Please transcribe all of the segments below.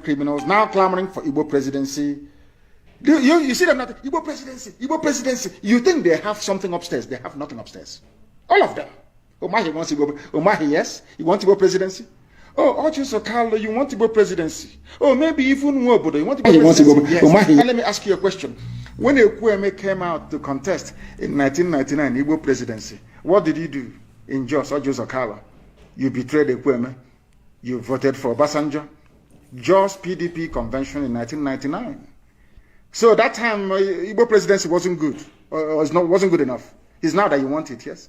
Criminals now clamoring for Igbo presidency. You see them not Igbo presidency, Igbo presidency. You think they have something upstairs? They have nothing upstairs. All of them. Omahi wants Igbo. Omahi, yes, you want Igbo presidency. Oh, Ojuso Carlo, you want Igbo presidency. Oh, maybe even Wobodo, you want Igbo presidency. Yes. Omahi. And let me ask you a question. When C.O.U.P came out to contest in 1999 Igbo presidency, what did you do in Jos, Ojuso Carlo? You betrayed C.O.U.P. You voted for Obasanjo. Jos PDP convention in 1999. So that time, Igbo presidency wasn't good, or wasn't good enough. It's now that you want it, yes?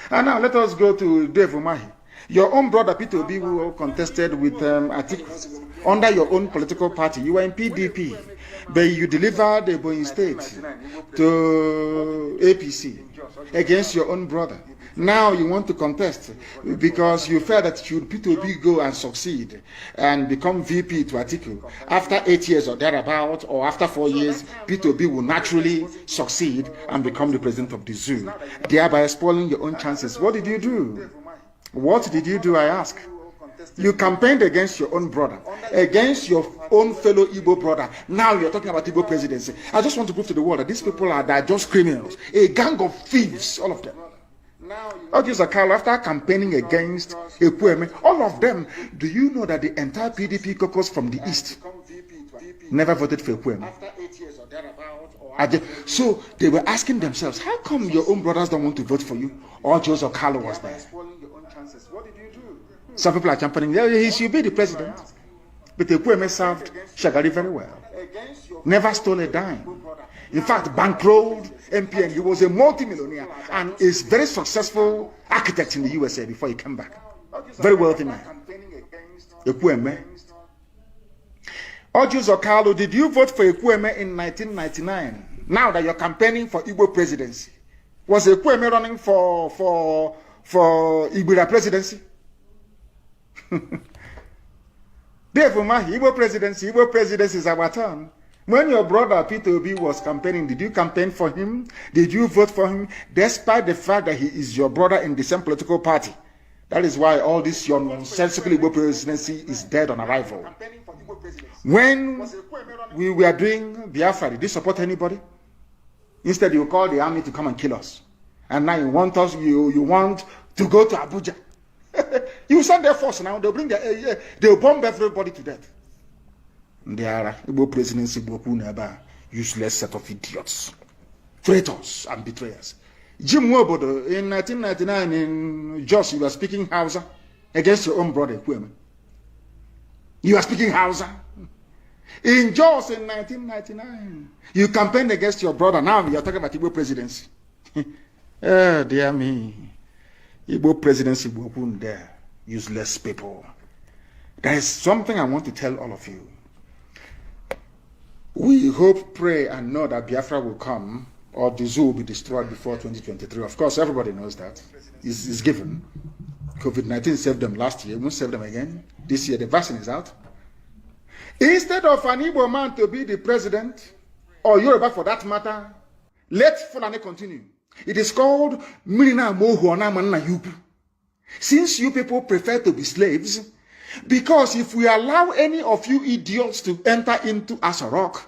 And now let us go to Dave Umahi. Your own brother P.L.O.T who contested with Atiku under your own political party. You were in PDP, but you delivered the Ebonyi State to APC against your own brother. Now you want to contest because you felt that should P.L.O.T go and succeed and become VP to Atiku, after 8 years or thereabout, or after 4 years, P.L.O.T will naturally succeed and become the president of the zoo, thereby spoiling your own chances. What did you do? What did you do, I ask? You campaigned against your own brother, against your own fellow Igbo brother. Now you're talking about Igbo presidency. I just want to prove to the world that these people are just criminals, a gang of thieves, all of them. Ojuso Carlo, after campaigning against C.O.U.P, all of them, do you know that the entire PDP caucus from the east never voted for C.O.U.P? So they were asking themselves, how come your own brothers don't want to vote for you? Ojuso Carlo was there. Some people are championing, he should be the president. But C.O.U.P served Shagari very well. Never stole a dime. In fact, bankrolled MPN. He was a multi-millionaire and is very successful architect in the USA before he came back. Very wealthy man. C.O.U.P. Ojuso Carlo, did you vote for C.O.U.P in 1999? Now that you're campaigning for Igbo presidency, was C.O.U.P running for Igbo presidency? Dave Umahi, Igbo presidency is our turn. When your brother P.L.O.T was campaigning, did you campaign for him? Did you vote for him? Despite the fact that he is your brother in the same political party. That is why all this your nonsensical Igbo presidency is dead on arrival. When we were doing Biafra, did you support anybody? Instead, you call the army to come and kill us. And now you want us, you want to go to Abuja. You send their force now, they'll bomb everybody to death. They are Igbo presidency, useless set of idiots, traitors and betrayers. Jim Wobodo, in 1999 in Jos, you were speaking Hausa against your own brother, C.O.U.P. You are speaking Hausa. In Jos in 1999, you campaigned against your brother. Now you are talking about Igbo presidency. Oh, dear me. Igbo presidency, there, useless people. There is something I want to tell all of you. We hope, pray, and know that Biafra will come, or the zoo will be destroyed before 2023. Of course, everybody knows that. It's given. COVID-19 saved them last year. We won't save them again. This year, the vaccine is out. Instead of an Igbo man to be the president, or Yoruba for that matter, let Fulani continue. It is called Mirina Mohuana Manna Yupu. Since you people prefer to be slaves, because if we allow any of you idiots to enter into Asarok,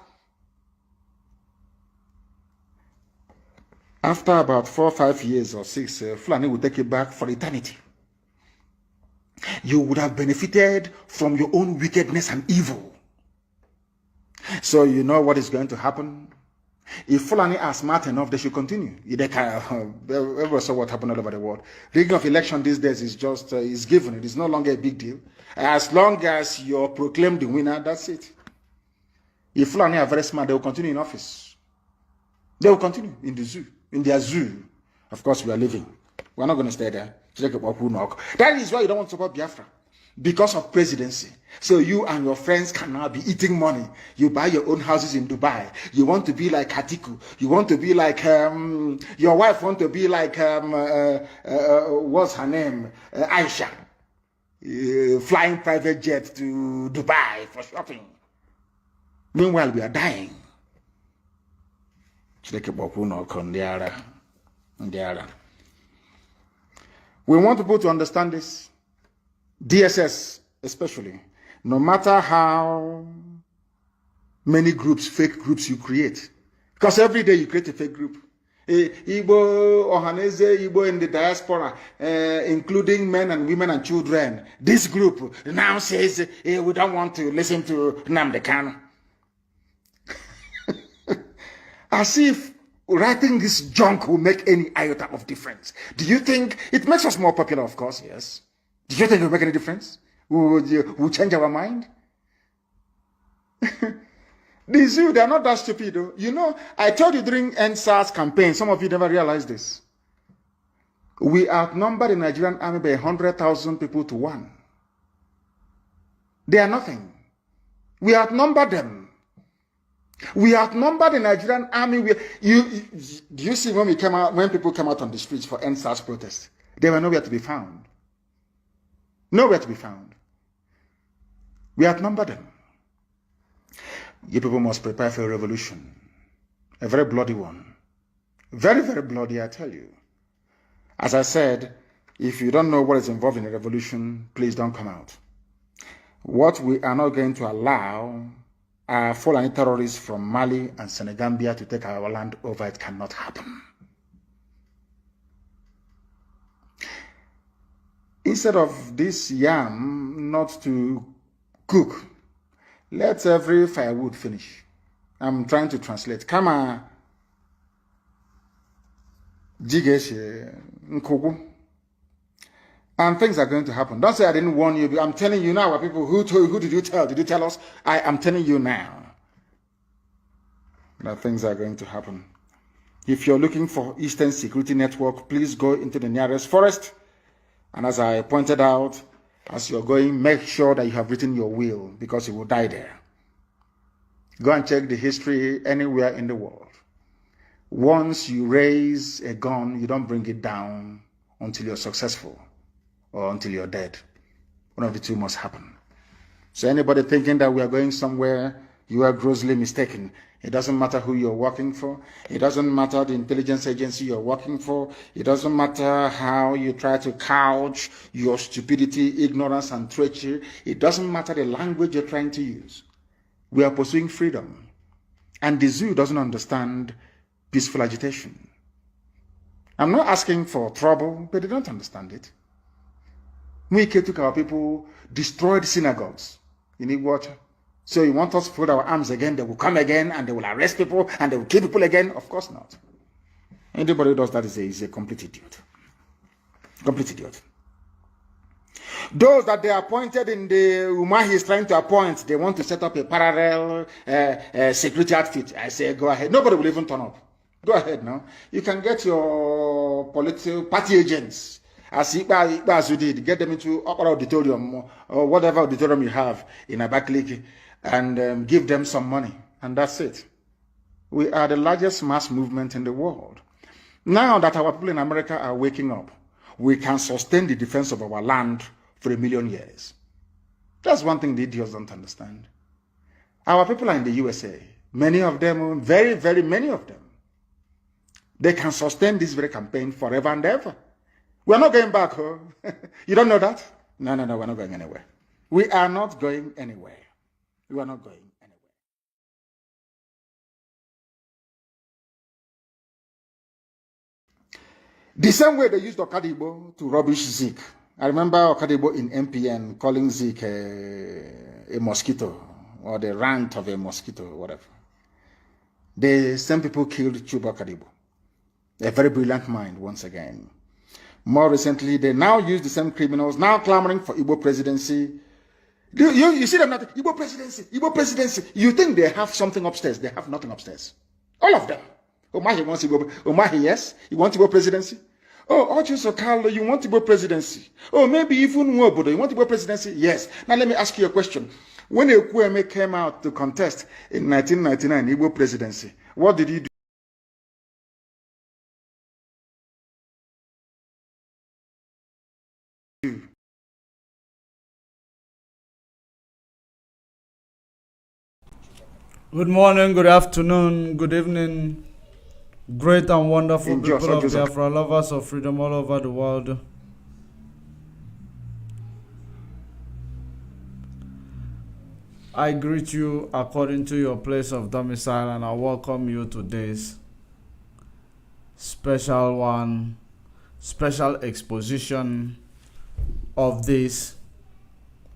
after about 4 or 5 years or 6, Fulani will take it back for eternity. You would have benefited from your own wickedness and evil. So you know what is going to happen? If Fulani are smart enough, they should continue. They can, everyone saw what happened all over the world. Rigging of election these days is just is given. It is no longer a big deal. As long as you're proclaimed the winner, that's it. If Fulani are very smart, they will continue in office. They will continue in the zoo, in their zoo. Of course, we are living. We're not going to stay there. That is why you don't want to support Biafra. Because of presidency. So you and your friends can now be eating money. You buy your own houses in Dubai. You want to be like Atiku. You want to be like, your wife want to be like, what's her name? Aisha. Flying private jet to Dubai for shopping. Meanwhile, we are dying. We want people to understand this. DSS especially. No matter how many groups, fake groups you create. Because every day you create a fake group. Igbo, Ohanese, Igbo in the diaspora, including men and women and children. This group now says, we don't want to listen to Nnamdi Kanu. As if writing this junk will make any iota of difference. Do you think it makes us more popular? Of course, yes. Do you think it will make any difference? Will change our mind? These you, they are not that stupid. Though. You know, I told you during NSAS campaign, some of you never realized this. We outnumbered the Nigerian army by 100,000 people to 1. They are nothing. We outnumbered them. We outnumbered the Nigerian army. Do you see when people came out on the streets for NSAS protest? They were nowhere to be found. Nowhere to be found. We outnumbered them. You people must prepare for a revolution. A very bloody one. Very, very bloody, I tell you. As I said, if you don't know what is involved in a revolution, please don't come out. What we are not going to allow are Fulani terrorists from Mali and Senegambia to take our land over. It cannot happen. Instead of this yam not to cook, let every firewood finish. I'm trying to translate. Kama jigeshe nkogu. And things are going to happen. Don't say I didn't warn you. I'm telling you now, our people. Who did you tell? Did you tell us? I am telling you now that things are going to happen. If you're looking for Eastern Security Network, please go into the nearest forest. And as I pointed out, as you're going, make sure that you have written your will, because you will die there. Go and check the history anywhere in the world. Once you raise a gun, you don't bring it down until you're successful or until you're dead. One of the two must happen. So anybody thinking that we are going somewhere, you are grossly mistaken. It doesn't matter who you're working for. It doesn't matter the intelligence agency you're working for. It doesn't matter how you try to couch your stupidity, ignorance, and treachery. It doesn't matter the language you're trying to use. We are pursuing freedom. And the zoo doesn't understand peaceful agitation. I'm not asking for trouble, but they don't understand it. We took our people, destroyed synagogues. You need water. So you want us to fold our arms again, they will come again, and they will arrest people, and they will kill people again? Of course not. Anybody who does that is a complete idiot. Complete idiot. Those that they appointed in the Umahi is trying to appoint, they want to set up a parallel security outfit. I say, go ahead. Nobody will even turn up. Go ahead now. You can get your political party agents, as you did, get them into Opera Auditorium or whatever auditorium you have in Abakaliki, and give them some money, and that's it. We are the largest mass movement in the world. Now that our people in America are waking up, we can sustain the defense of our land for 1 million years. That's one thing the idiots don't understand. Our people are in the USA. Many of them, very, very many of them, they can sustain this very campaign forever and ever. We're not going back, huh? You don't know that? No, we're not going anywhere. We are not going anywhere. We are not going anywhere. The same way they used Okadibo to rubbish Zeke. I remember Okadibo in MPN calling Zeke a mosquito, or the rant of a mosquito, or whatever. The same people killed Chuba Okadibo. A very brilliant mind, once again. More recently, they now use the same criminals, now clamoring for Igbo presidency. You see them not, Igbo presidency, Igbo presidency. You think they have something upstairs. They have nothing upstairs. All of them. Umahi wants Igbo. Umahi, yes. You want Igbo presidency? Oh, Ochiso Carlo, you want Igbo presidency? Oh, maybe even Nwobodo, you want Igbo presidency? Yes. Now let me ask you a question. When Ekwueme came out to contest in 1999, Igbo presidency, what did he do? Good morning, good afternoon, good evening, great and wonderful people of Biafra, lovers of freedom all over the world. I greet you according to your place of domicile, and I welcome you to this special exposition of this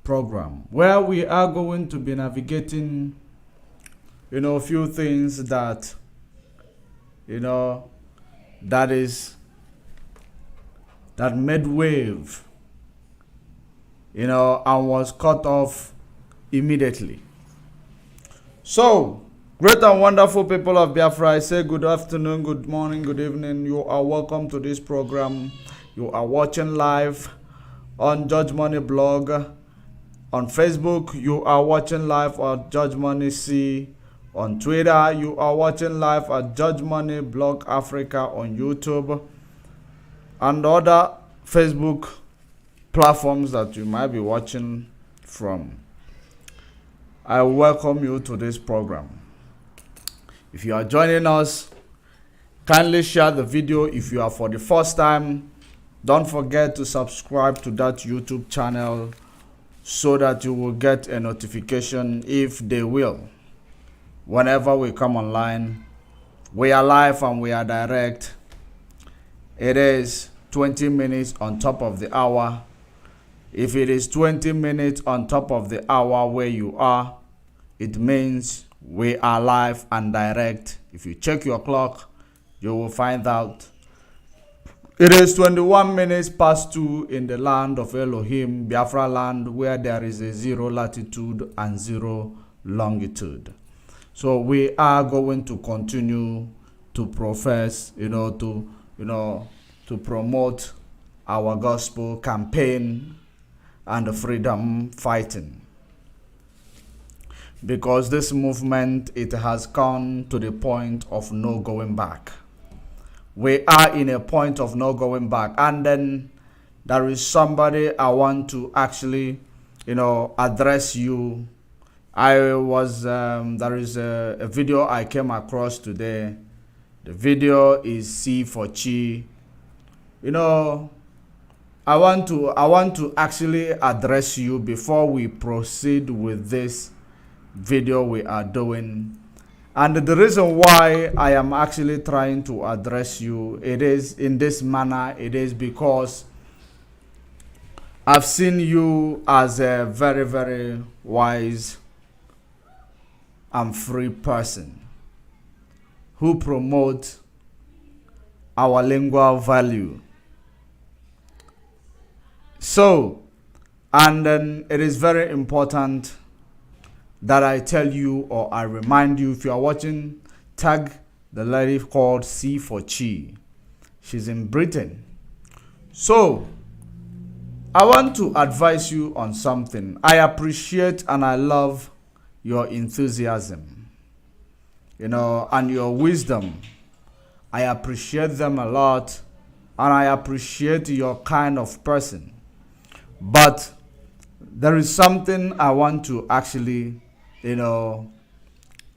program, where we are going to be navigating, a few things that, that made wave, and was cut off immediately. So, great and wonderful people of Biafra, I say good afternoon, good morning, good evening. You are welcome to this program. You are watching live on Judge Money blog. On Facebook, you are watching live at Judge Money C. On Twitter, you are watching live at Judge Money Blog Africa on YouTube. And other Facebook platforms that you might be watching from. I welcome you to this program. If you are joining us, kindly share the video. If you are for the first time, don't forget to subscribe to that YouTube channel so that you will get a notification if they will. Whenever we come online, we are live and we are direct. It is 20 minutes on top of the hour. If it is 20 minutes on top of the hour where you are, it means we are live and direct. If you check your clock, you will find out it is 21 minutes past 2 in the land of Elohim, Biafra land, where there is a 0 latitude and 0 longitude. So we are going to continue to profess, to promote our gospel campaign and freedom fighting. Because this movement, it has come to the point of no going back. We are in a point of no going back. And then there is somebody I want to actually, address you. There is a video I came across today. The video is C for Chi. I want to actually address you before we proceed with this video we are doing. And the reason why I am actually trying to address you, it is in this manner, it is because I've seen you as a very, very wise and free person who promotes our lingual value. So, and then it is very important that I tell you or I remind you, if you are watching, tag the lady called C for Chi. She's in Britain. So, I want to advise you on something. I appreciate and I love your enthusiasm, and your wisdom. I appreciate them a lot, and I appreciate your kind of person. But there is something I want to actually,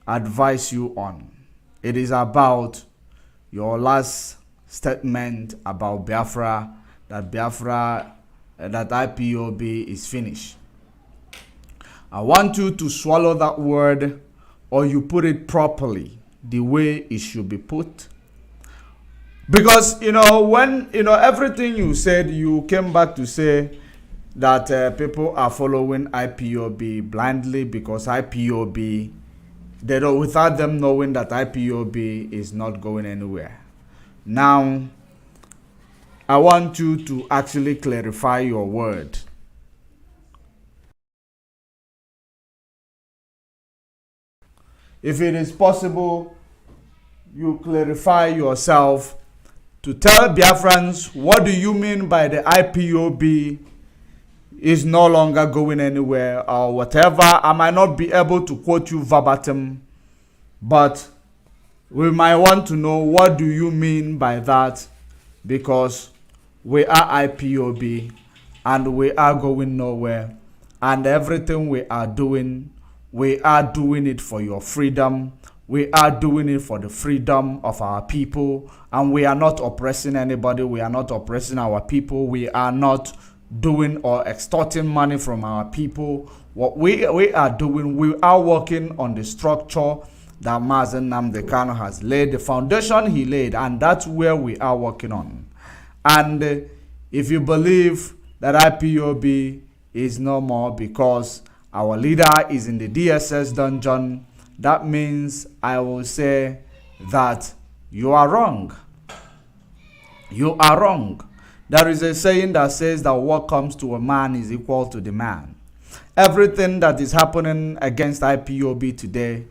advise you on. It is about your last statement about Biafra, that IPOB is finished. I want you to swallow that word, or you put it properly, the way it should be put. Because, when, everything you said, you came back to say that people are following IPOB blindly because IPOB, they don't, without them knowing that IPOB is not going anywhere. Now, I want you to actually clarify your word. If it is possible, you clarify yourself to tell Biafrans, what do you mean by the IPOB is no longer going anywhere or whatever. I might not be able to quote you verbatim, but we might want to know what do you mean by that, because we are IPOB and we are going nowhere, and everything we are doing it for your freedom. We are doing it for the freedom of our people, and we are not oppressing anybody. We are not oppressing our people. We are not doing or extorting money from our people. What we are doing, we are working on the structure that Mazen Nnamdi Kanu has laid, the foundation he laid, and that's where we are working on. And if you believe that IPOB is no more because our leader is in the DSS dungeon, that means I will say that you are wrong. You are wrong. There is a saying that says that what comes to a man is equal to the man. Everything that is happening against IPOB today,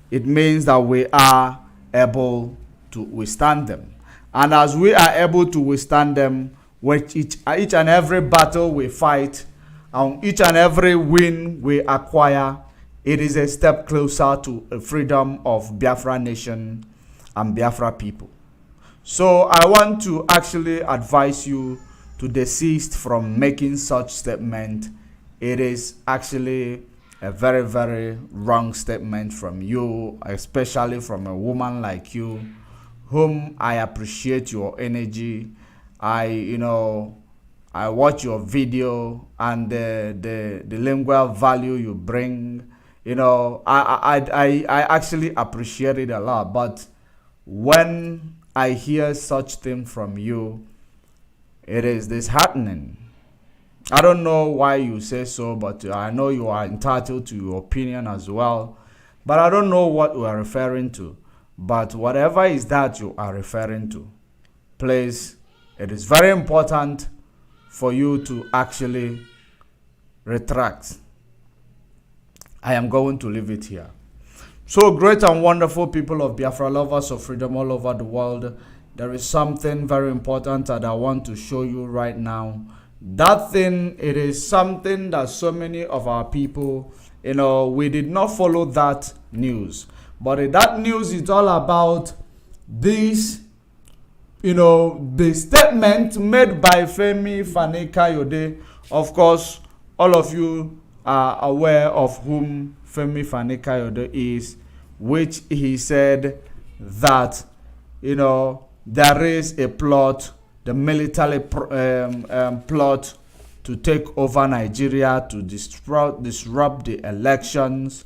it means that we are able to withstand them. And as we are able to withstand them, with each and every battle we fight, and each and every win we acquire, it is a step closer to a freedom of Biafra nation and Biafra people. So I want to actually advise you to desist from making such statement. It is actually a very, very wrong statement from you, especially from a woman like you, whom I appreciate your energy. I watch your video and the lingual value you bring. I actually appreciate it a lot. But when I hear such thing from you, it is disheartening. I don't know why you say so, but I know you are entitled to your opinion as well. But I don't know what you are referring to. But whatever is that you are referring to, please, it is very important for you to actually retract. I am going to leave it here. So great and wonderful people of Biafra, lovers of freedom all over the world, there is something very important that I want to show you right now. That thing, it is something that so many of our people, we did not follow that news. But that news is all about this, the statement made by Femi Fani-Kayode. Of course, all of you are aware of whom Femi Fani-Kayode is, which he said that, there is a plot, the military plot to take over Nigeria, to disrupt the elections.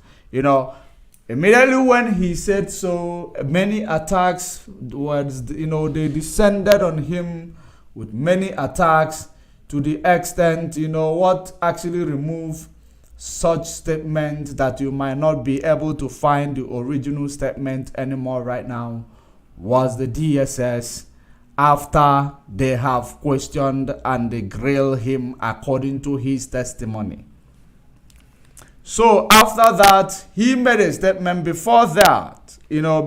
Immediately when he said so, many attacks they descended on him with many attacks, to the extent, what actually removed such statement that you might not be able to find the original statement anymore right now was the DSS, after they have questioned and they grilled him according to his testimony. So after that, he made a statement. Before that,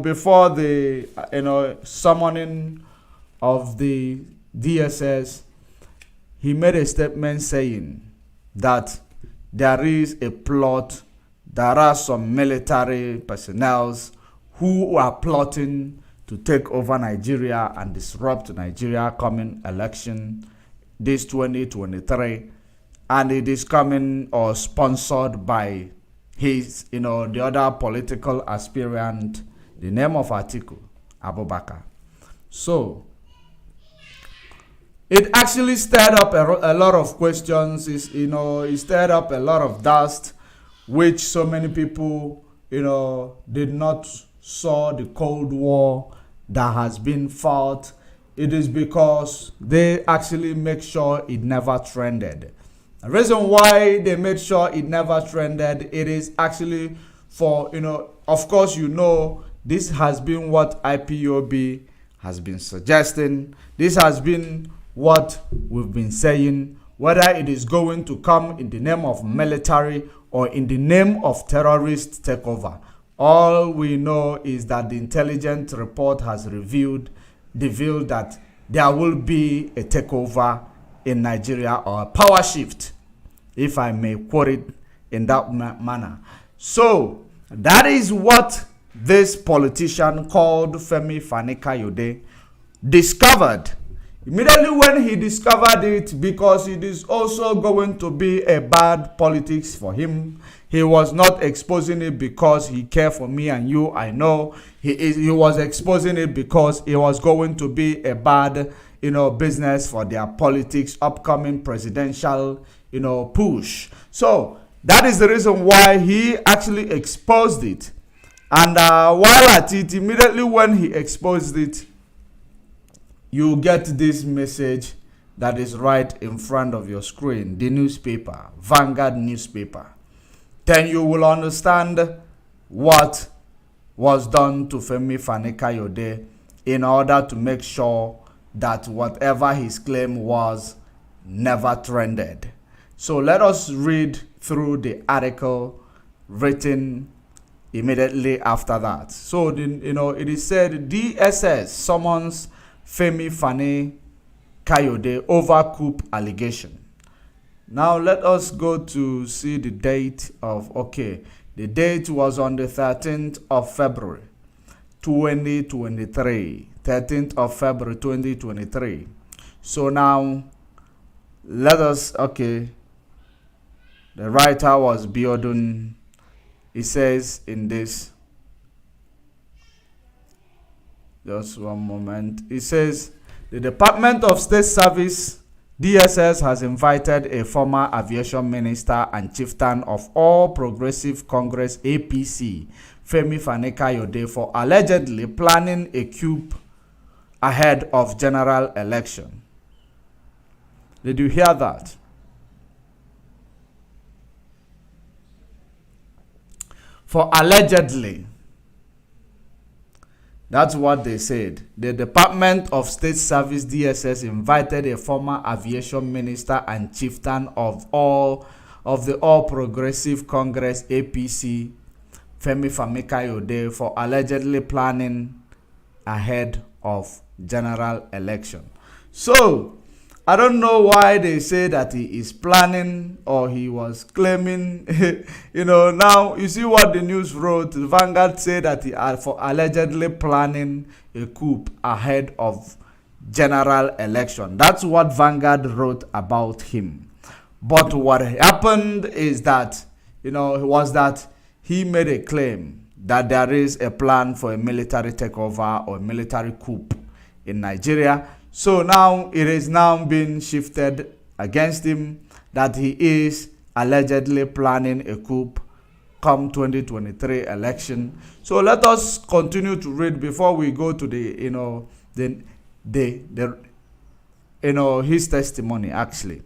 before the summoning of the DSS, he made a statement saying that there is a plot, there are some military personnel who are plotting to take over Nigeria and disrupt Nigeria coming election this 2023, and it is coming or sponsored by his, the other political aspirant, the name of Atiku Abubakar. So it actually stirred up a lot of questions. It stirred up a lot of dust, which so many people, did not saw the Cold War that has been fought. It is because they actually make sure it never trended. The reason why they made sure it never trended, it is actually for, of course, this has been what IPOB has been suggesting. This has been what we've been saying, whether it is going to come in the name of military or in the name of terrorist takeover. All we know is that the intelligence report has revealed that there will be a takeover in Nigeria, or a power shift, if I may quote it in that manner. So that is what this politician called Femi Fani-Kayode discovered. Immediately when he discovered it, because it is also going to be a bad politics for him, he was not exposing it because he cared for me and you. I know he was exposing it because it was going to be a bad, business for their politics, upcoming presidential, push. So That is the reason why he actually exposed it. And while at it, immediately when he exposed it, you get this message that is right in front of your screen, the newspaper, Vanguard newspaper. Then you will understand what was done to Femi Fani-Kayode in order to make sure that whatever his claim was never trended. So let us read through the article written immediately after that. So it is said DSS summons Femi Fani-Kayode over COUP allegation. Now let us go to see the date of, the date was on the 13th of February 2023. 13th of February 2023. So now let us, the writer was Biodun. It says in this, just one moment. It says the Department of State Service DSS has invited a former aviation minister and chieftain of All Progressive Congress APC, Femi Fani-Kayode, for allegedly planning a coup ahead of general election. Did you hear that? For allegedly. That's what they said. The Department of State Service DSS invited a former aviation minister and chieftain of the All Progressive Congress APC, Femi Fani-Kayode, for allegedly planning ahead of general election. So I don't know why they say that he is planning or he was claiming. Now you see what the news wrote. Vanguard said that he are for allegedly planning a coup ahead of general election. That's what Vanguard wrote about him. But what happened is that, was that he made a claim that there is a plan for a military takeover or a military coup in Nigeria. So now it is now being shifted against him that he is allegedly planning a coup come 2023 election. So let us continue to read before we go to his testimony actually.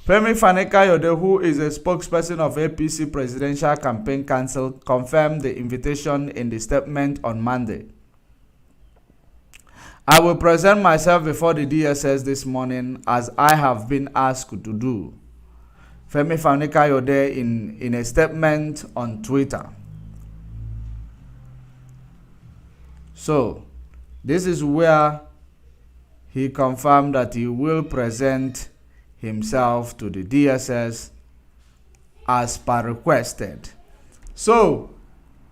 Femi Fani-Kayode, who is a spokesperson of APC Presidential Campaign Council, confirmed the invitation in the statement on Monday. I will present myself before the DSS this morning as I have been asked to do. Femi Fani-Kayode in a statement on Twitter. So, this is where he confirmed that he will present himself to the DSS as per requested. So,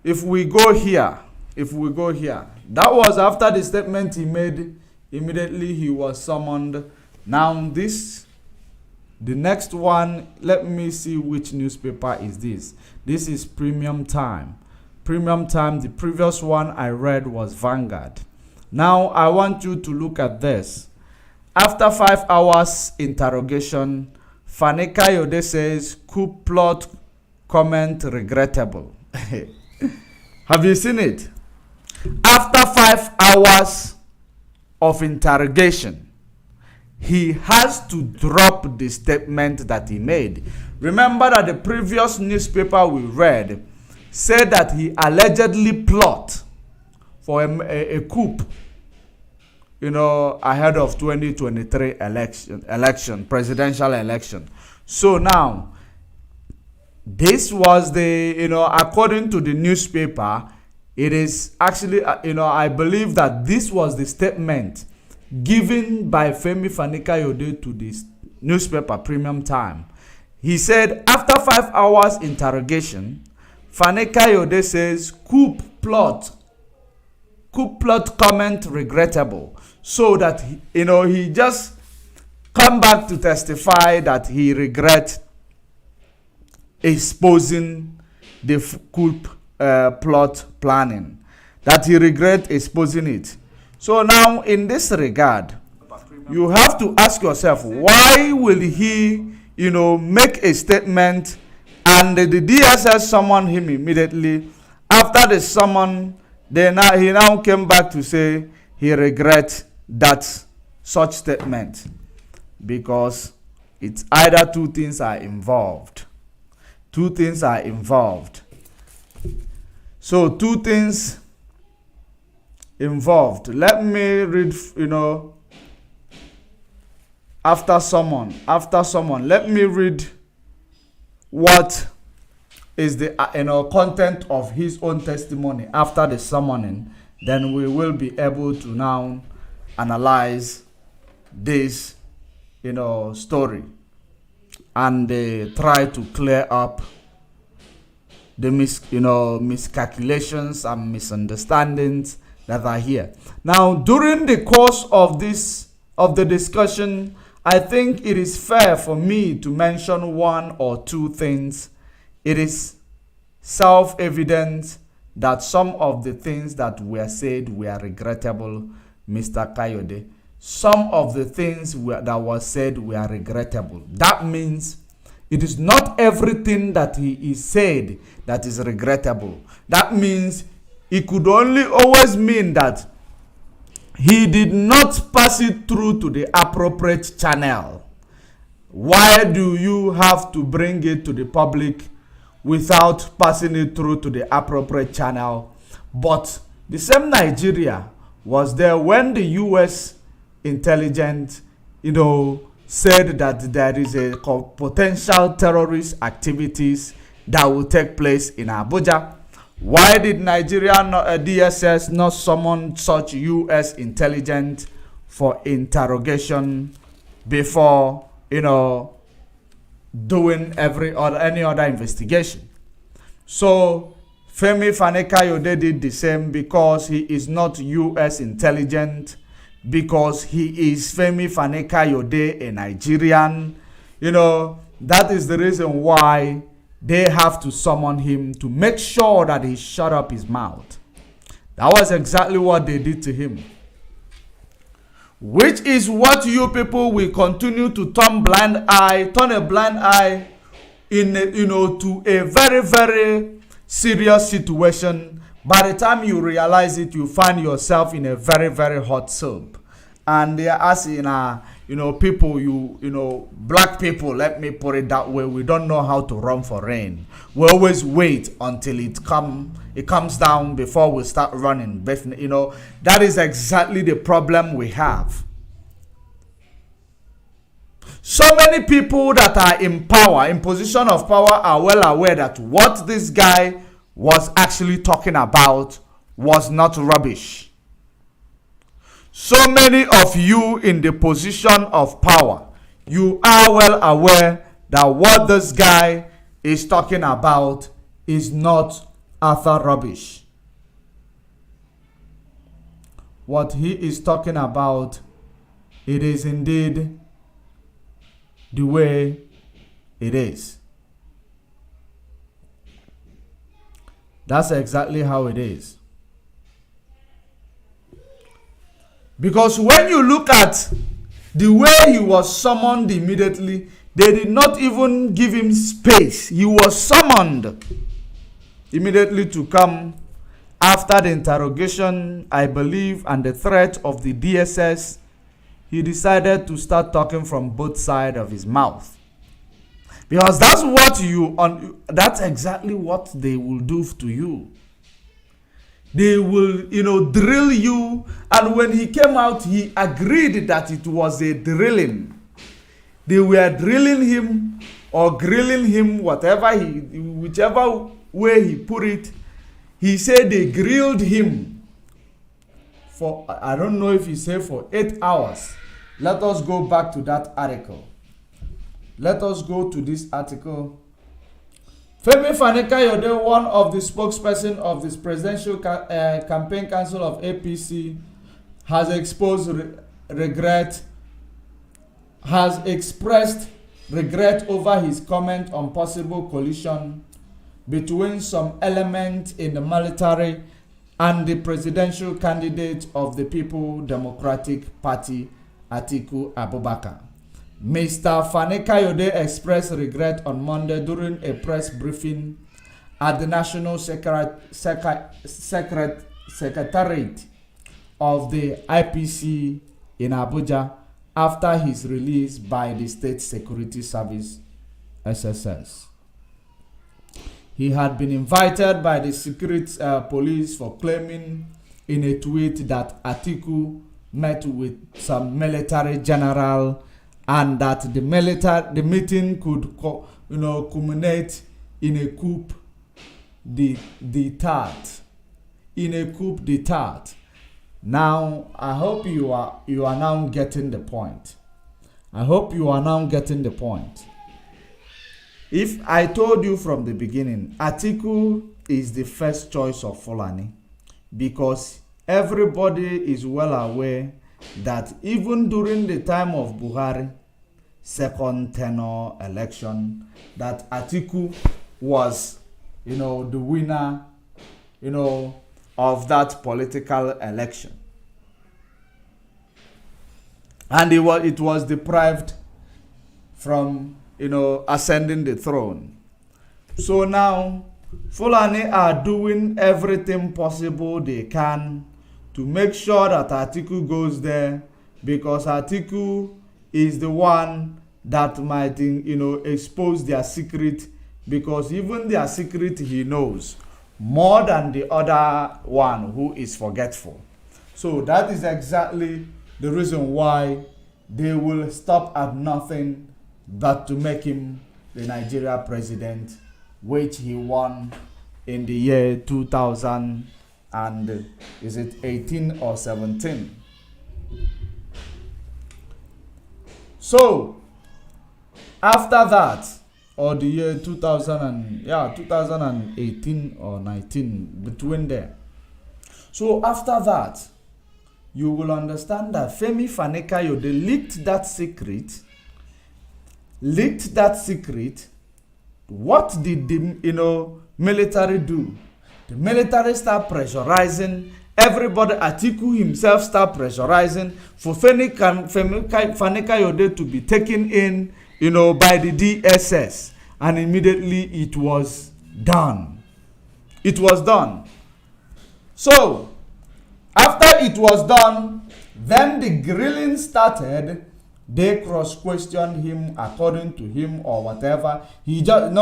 if we go here, that was after the statement he made. Immediately he was summoned. Now the next one, let me see which newspaper is this. This is Premium Time. Premium Time, the previous one I read was Vanguard. Now I want you to look at this. After 5 hours interrogation, Fani-Kayode says coup plot comment regrettable. Have you seen it? After 5 hours of interrogation, he has to drop the statement that he made. Remember that the previous newspaper we read said that he allegedly plot for a coup, ahead of 2023 presidential election. So now, this was according to the newspaper, it is actually, I believe that this was the statement given by Femi Fani-Kayode to this newspaper, Premium Time. He said, after 5 hours interrogation, Fani-Kayode says, coup plot comment regrettable. So that, he just come back to testify that he regret exposing the coup plot planning, that he regret exposing it. So now in this regard, you have to ask yourself, why will he make a statement And the DSS summoned him immediately. After the summon, he now came back to say he regrets that such statement, because it's either two things are involved. Two things are involved. So two things involved. Let me read, after someone, let me read what is the content of his own testimony after the summoning. Then we will be able to now analyze this story and try to clear up the miscalculations and misunderstandings that are here. Now, during the course of the discussion, I think it is fair for me to mention one or two things. It is self-evident that some of the things that were said were regrettable, Mr. Kayode. Some of the things that was said were regrettable. That means it is not everything that he said that is regrettable. That means it could only always mean that he did not pass it through to the appropriate channel. Why do you have to bring it to the public without passing it through to the appropriate channel? But the same Nigeria was there when the U.S. intelligence, said that there is a potential terrorist activities that will take place in Abuja. Why did Nigerian DSS not summon such U.S. intelligence for interrogation before, doing any other investigation? So Femi Fani-Kayode did the same, because he is not U.S. intelligence, because he is Femi Fani-Kayode, a Nigerian. That is the reason why they have to summon him, to make sure that he shut up his mouth. That was exactly what they did to him. Which is what you people will continue to turn a blind eye to a very, very serious situation. By the time you realize it, you find yourself in a very, very hot soup. And they are asking, people, black people, let me put it that way, we don't know how to run for rain. We always wait until it comes down before we start running. That is exactly the problem we have. So many people that are in power, in position of power, are well aware that what this guy was actually talking about was not rubbish. So many of you in the position of power, you are well aware that what this guy is talking about is not utter rubbish. What he is talking about, it is indeed the way it is. That's exactly how it is. Because when you look at the way he was summoned immediately, they did not even give him space. He was summoned immediately to come after the interrogation, I believe, and the threat of the DSS. He decided to start talking from both sides of his mouth. Because that's exactly what they will do to you. They will, drill you. And when he came out, he agreed that it was a drilling. They were drilling him or grilling him, whichever way he put it. He said they grilled him for, I don't know if he said for 8 hours. Let us go back to that article. Let us go to this article. Femi Fani-Kayode, one of the spokesperson of this presidential campaign council of APC, has expressed regret over his comment on possible collision between some elements in the military and the presidential candidate of the People Democratic Party, Atiku Abubakar. Mr. Fani Kayode expressed regret on Monday during a press briefing at the National Secretariat of the IPC in Abuja after his release by the State Security Service SSS. He had been invited by the secret police for claiming in a tweet that Atiku met with some military general and that the meeting could culminate in a coup d'etat. In a coup d'etat. Now, I hope you are now getting the point. I hope you are now getting the point. If I told you from the beginning, Atiku is the first choice of Fulani, because everybody is well aware that even during the time of Buhari second tenure election, that Atiku was, the winner, of that political election, and it was deprived from ascending the throne. So now Fulani are doing everything possible they can to make sure that Atiku goes there, because Atiku is the one that might expose their secret, because even their secret he knows more than the other one who is forgetful. So that is exactly the reason why they will stop at nothing but to make him the Nigeria president, which he won in the year 2000 and is it 18 or 17? So after that, or the year 2018 or 19, between there. So after that, you will understand that Femi Fani Kayode leaked that secret. What did the military do? The military start pressurizing everybody. Atiku himself start pressurizing for Femi Kayode to be taken in, by the DSS, and immediately it was done. So after it was done, then the grilling started. They cross-questioned him according to him or whatever. He said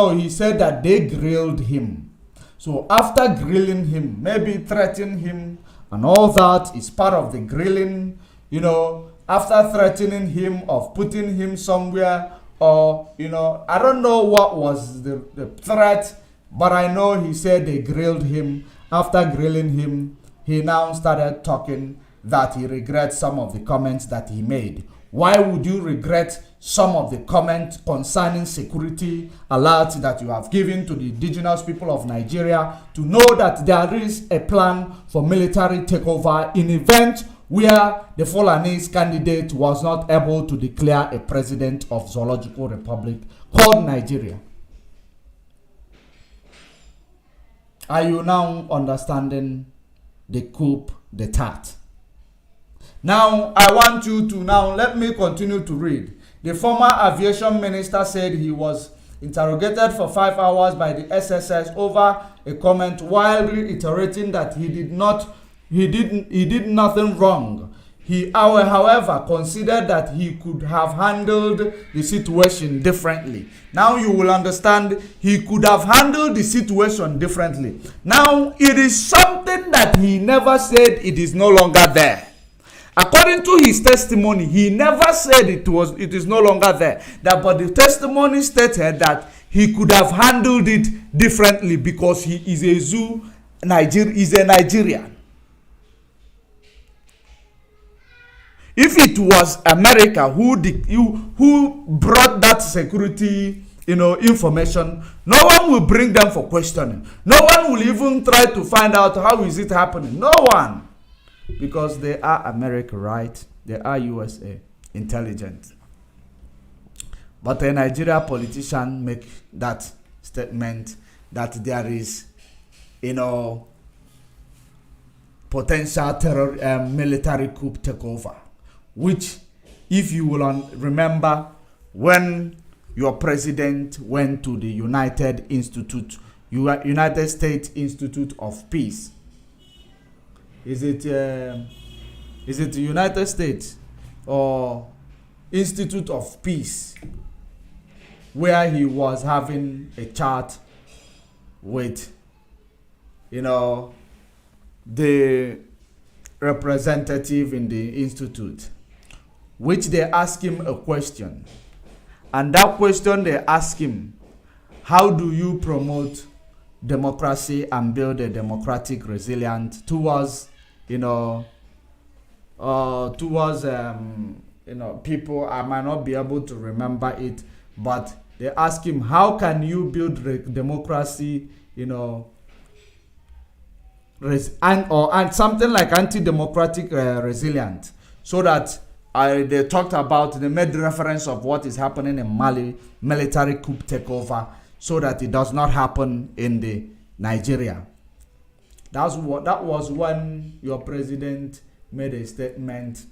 that they grilled him. So after grilling him, maybe threatening him and all that is part of the grilling, after threatening him of putting him somewhere, or I don't know what was the threat, but I know he said they grilled him. After grilling him, he now started talking that he regrets some of the comments that he made. Why would you regret some of the comments concerning security alert that you have given to the indigenous people of Nigeria, to know that there is a plan for military takeover in event where the Fulanese candidate was not able to declare a president of Zoological Republic called Nigeria? Are you now understanding the coup d'etat? Now, I want you to let me continue to read. The former aviation minister said he was interrogated for 5 hours by the SSS over a comment, while reiterating that he did nothing wrong. He, however, considered that he could have handled the situation differently. Now you will understand, he could have handled the situation differently. Now, it is something that he never said it is no longer there. According to his testimony, he never said it is no longer there. But the testimony stated that he could have handled it differently because he is a Nigerian. If it was America who brought that security information, no one will bring them for questioning. No one will even try to find out how is it happening. No one. Because they are America, right? They are USA intelligent. But a Nigeria politician make that statement that there is, potential military coup takeover, which, if you will remember, when your president went to the United States Institute of Peace. Is it the United States or Institute of Peace, where he was having a chat with, the representative in the institute, which they asked him a question. And that question they asked him, how do you promote democracy and build a democratic resilience towards, people? I might not be able to remember it, but they asked him, how can you build democracy, and something like anti-democratic resilience, so that they talked about, they made reference of what is happening in Mali, military coup takeover, so that it does not happen in the Nigeria. That was when your president made a statement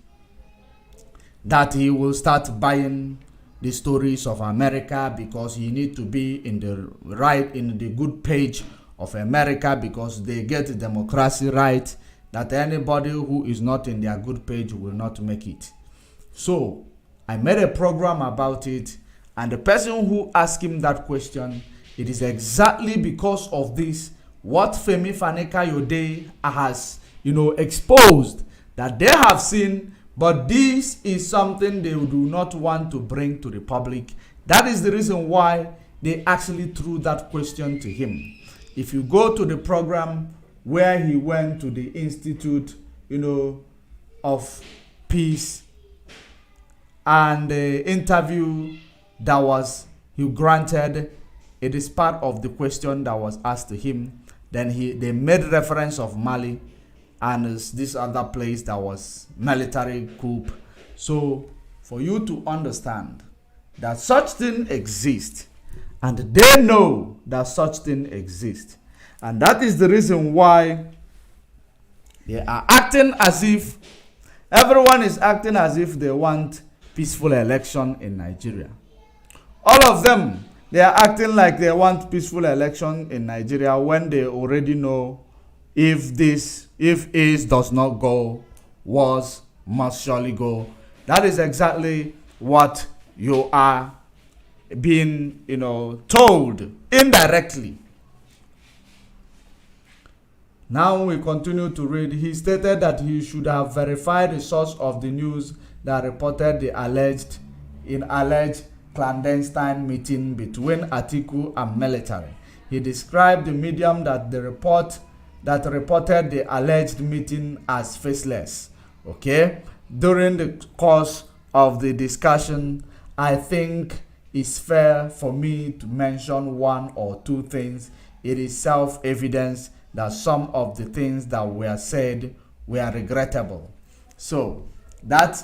that he will start buying the stories of America, because he need to be in the good page of America, because they get democracy right, that anybody who is not in their good page will not make it. So I made a program about it, and the person who asked him that question, it is exactly because of this what Femi Fani-Kayode has exposed, that they have seen, but this is something they do not want to bring to the public. That is the reason why they actually threw that question to him. If you go to the program where he went to the Institute, of Peace, and the interview that was he granted, it is part of the question that was asked to him. Then they made reference of Mali and this other place that was military coup. So for you to understand that such thing exists, and they know that such thing exists, and that is the reason why they are acting as if everyone is acting as if they want peaceful election in Nigeria. All of them, they are acting like they want peaceful election in Nigeria, when they already know if Ace does not go, wars must surely go. That is exactly what you are being, told indirectly. Now we continue to read. He stated that he should have verified the source of the news that reported the alleged clandestine meeting between Atiku and military. He described the medium that reported the alleged meeting as faceless. Okay? During the course of the discussion, I think it's fair for me to mention one or two things. It is self-evident that some of the things that were said were regrettable. So that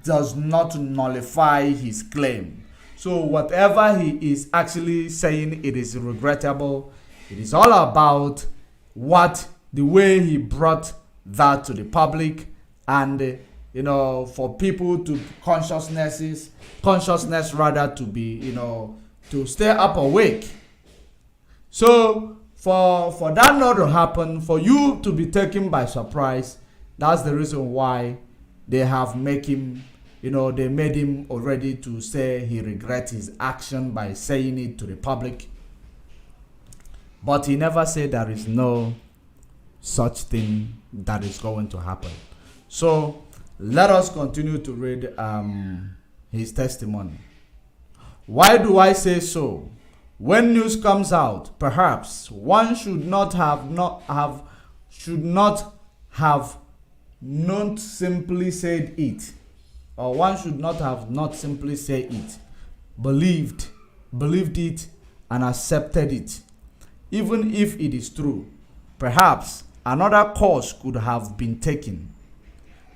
does not nullify his claim. So whatever he is actually saying, it is regrettable. It is all about the way he brought that to the public, and for people to consciousness rather to be to stay up awake. So for that not to happen, for you to be taken by surprise, that's the reason why they have made him already to say he regrets his action by saying it to the public. But he never said there is no such thing that is going to happen. So let us continue to read his testimony. Why do I say so? When news comes out, perhaps one should not simply said it, or one should not have not simply said it, believed it, and accepted it, even if it is true. Perhaps another course could have been taken.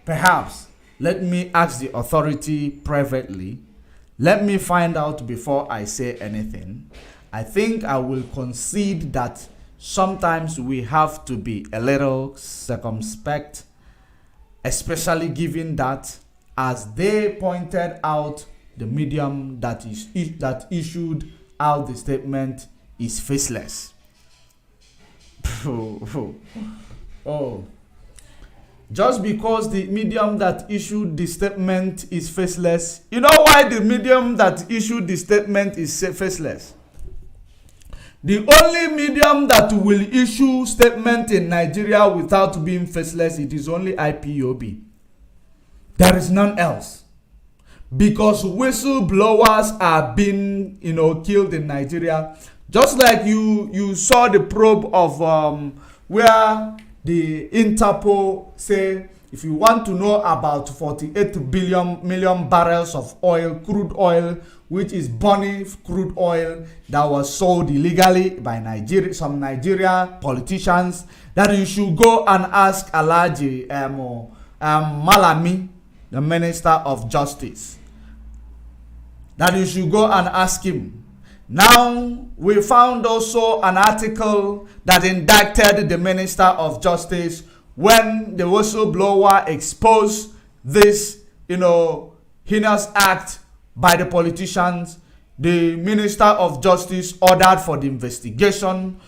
Perhaps let me ask the authority privately. Let me find out before I say anything. I think I will concede that sometimes we have to be a little circumspect, especially given that, as they pointed out, the medium that issued out the statement is faceless. Oh. Just because the medium that issued the statement is faceless, you know why the medium that issued the statement is faceless? The only medium that will issue statement in Nigeria without being faceless, it is only IPOB. There is none else. Because whistleblowers are being, killed in Nigeria. Just like you saw the probe of where the Interpol say, if you want to know about 48 million barrels of oil, crude oil, which is Bonny crude oil that was sold illegally by some Nigeria politicians, that you should go and ask Alhaji Malami, the Minister of Justice. That you should go and ask him. Now, we found also an article that indicted the Minister of Justice when the whistleblower exposed this, heinous act by the politicians. The Minister of Justice ordered for the investigation,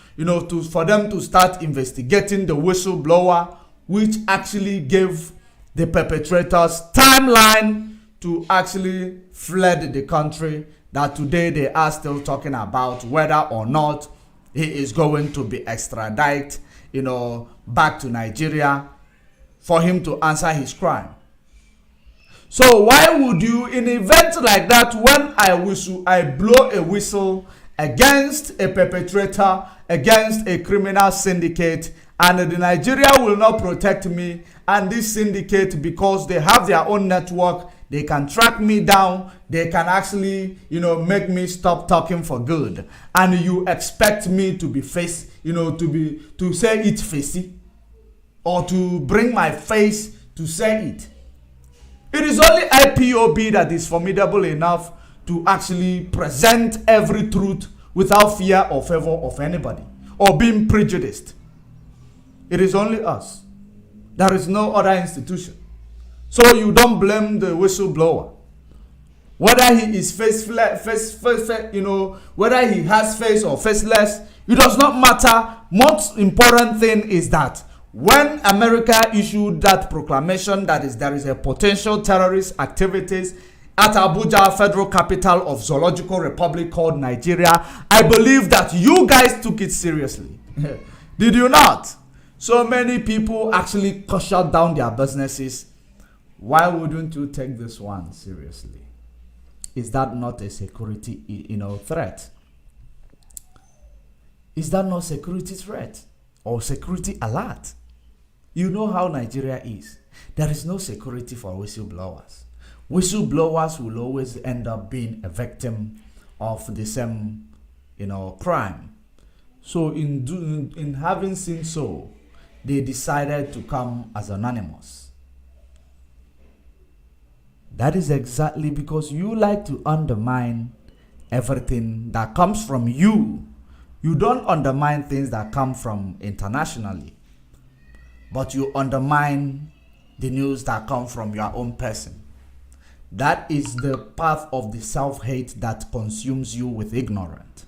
for them to start investigating the whistleblower, which actually gave the perpetrators timeline to actually fled the country, that today they are still talking about whether or not he is going to be extradited, back to Nigeria for him to answer his crime. So why would you, in an event like that, when I blow a whistle against a perpetrator, against a criminal syndicate, and the Nigeria will not protect me, and this syndicate, because they have their own network, they can track me down, they can actually, make me stop talking for good. And you expect me to be to say it facey, or to bring my face to say it. It is only IPOB that is formidable enough to actually present every truth without fear or favor of anybody, or being prejudiced. It is only us. There is no other institution. So you don't blame the whistleblower. Whether he is whether he has face or faceless, it does not matter. Most important thing is that when America issued that proclamation that there is a potential terrorist activities at Abuja, federal capital of Zoological Republic called Nigeria, I believe that you guys took it seriously. Did you not? So many people actually shut down their businesses. Why wouldn't you take this one seriously? Is that not a security, threat? Is that not security threat or security alert? You know how Nigeria is. There is no security for whistleblowers. Whistleblowers will always end up being a victim of the same, crime. So in having seen so, they decided to come as anonymous. That is exactly because you like to undermine everything that comes from you. You don't undermine things that come from internationally, but you undermine the news that come from your own person. That is the path of the self-hate that consumes you with ignorance,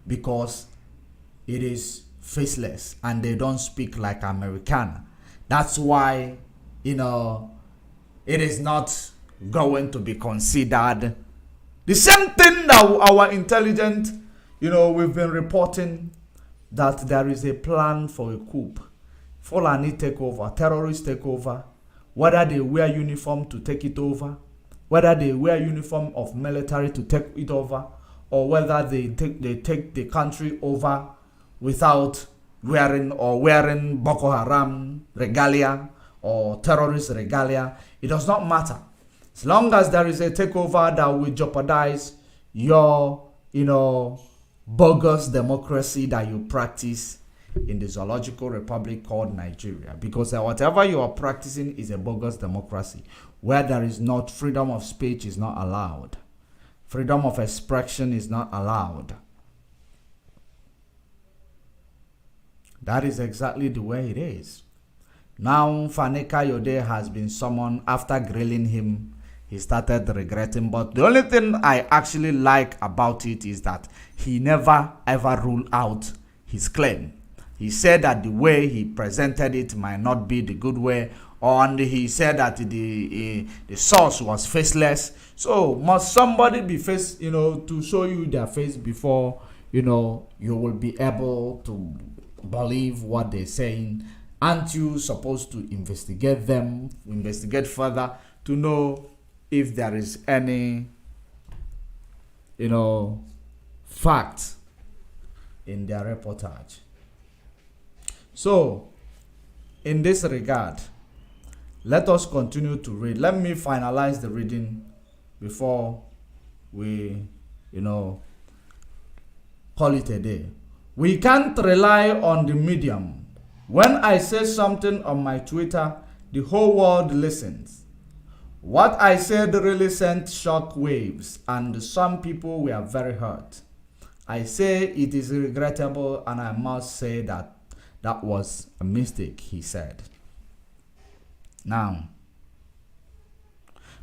because it is faceless and they don't speak like Americana. That's why, it is not going to be considered the same thing that our intelligence, we've been reporting that there is a plan for a coup, Fulani takeover, terrorist takeover, whether they wear uniform to take it over, whether they wear uniform of military to take it over, or whether they take the country over without wearing Boko Haram regalia or terrorist regalia. It does not matter. As long as there is a takeover that will jeopardize your, bogus democracy that you practice in the Zoological Republic called Nigeria. Because whatever you are practicing is a bogus democracy, where there is not freedom of speech is not allowed. Freedom of expression is not allowed. That is exactly the way it is. Now, Faneka Yode has been summoned after grilling him. he started regretting. But the only thing I actually like about it is that he never ever ruled out his claim. He said that the way he presented it might not be the good way, and he said that the source was faceless. So must somebody be face, to show you their face before you will be able to believe what they're saying? Aren't you supposed to investigate further to know if there is any fact in their reportage? So in this regard, let us continue to read. Let me finalize the reading before we call it a day. We can't rely on the medium. When I say something on my Twitter, the whole world listens. What I said really sent shock waves, and some people were very hurt. I say it is regrettable, and I must say that was a mistake, he said. Now,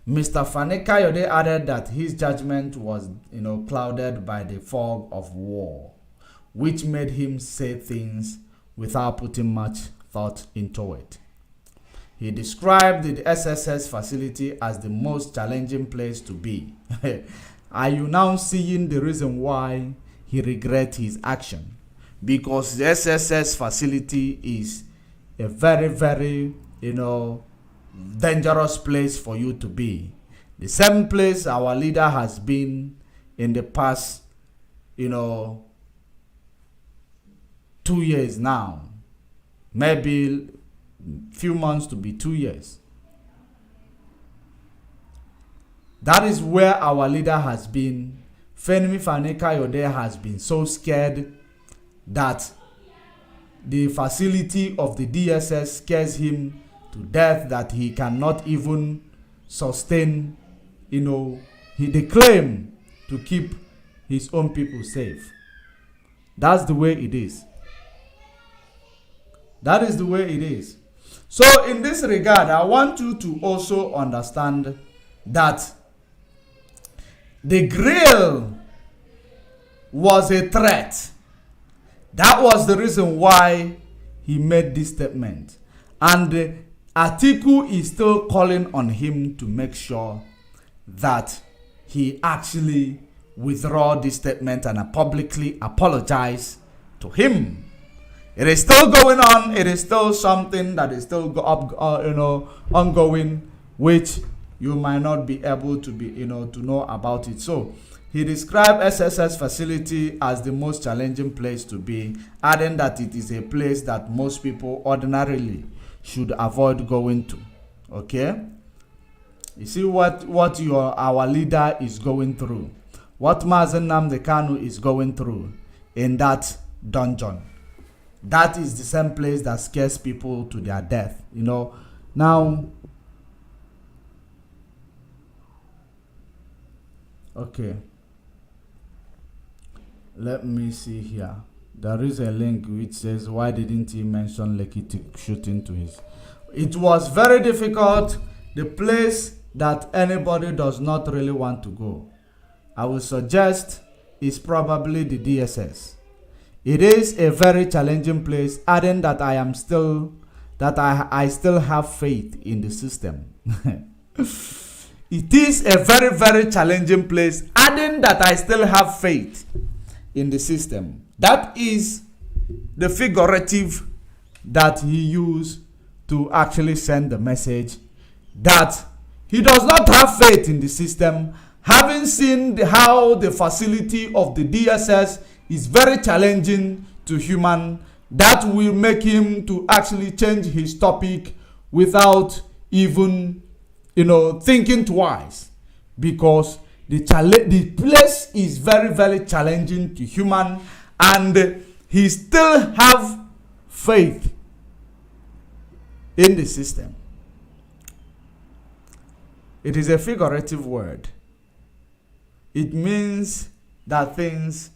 Mr. Fani Kayode added that his judgment was, clouded by the fog of war, which made him say things without putting much thought into it. He described the SSS facility as the most challenging place to be. Are you now seeing the reason why he regrets his action? Because the SSS facility is a very, very, dangerous place for you to be. The same place our leader has been in the past, 2 years now. Maybe few months to be 2 years. That is where our leader has been. Femi Fani Kayode has been so scared that the facility of the DSS scares him to death, that he cannot even sustain, the claim to keep his own people safe. That's the way it is. That is the way it is. So in this regard, I want you to also understand that the grill was a threat. That was the reason why he made this statement. And Atiku is still calling on him to make sure that he actually withdraw this statement and publicly apologize to him. It is still going on. It is still something that is still ongoing, which you might not be able to to know about it. So he described SSS facility as the most challenging place to be, adding that it is a place that most people ordinarily should avoid going to. Okay? You see what our leader is going through, what Mazen Nnamdi Kanu is going through in that dungeon. That is the same place that scares people to their death. Now, okay. Let me see here. There is a link which says, why didn't he mention Lekki shooting to his... It was very difficult. The place that anybody does not really want to go. I would suggest is probably the DSS. It is a very challenging place, adding that I still have faith in the system. It is a very, very challenging place, adding that I still have faith in the system. That is the figurative that he used to actually send the message that he does not have faith in the system, having seen how the facility of the DSS is very challenging to human. That will make him to actually change his topic without even thinking twice, because the place is very, very challenging to human, and he still have faith in the system. It is a figurative word. It means that things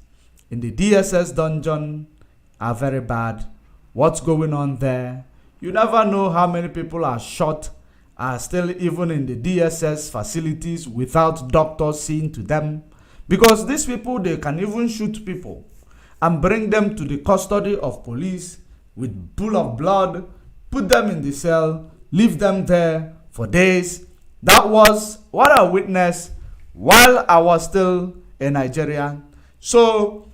in the DSS dungeon are very bad. What's going on there? You never know how many people are shot are still even in the DSS facilities without doctors seeing to them. Because these people, they can even shoot people and bring them to the custody of police with pool of blood, put them in the cell, leave them there for days. That was what I witnessed while I was still in Nigeria. So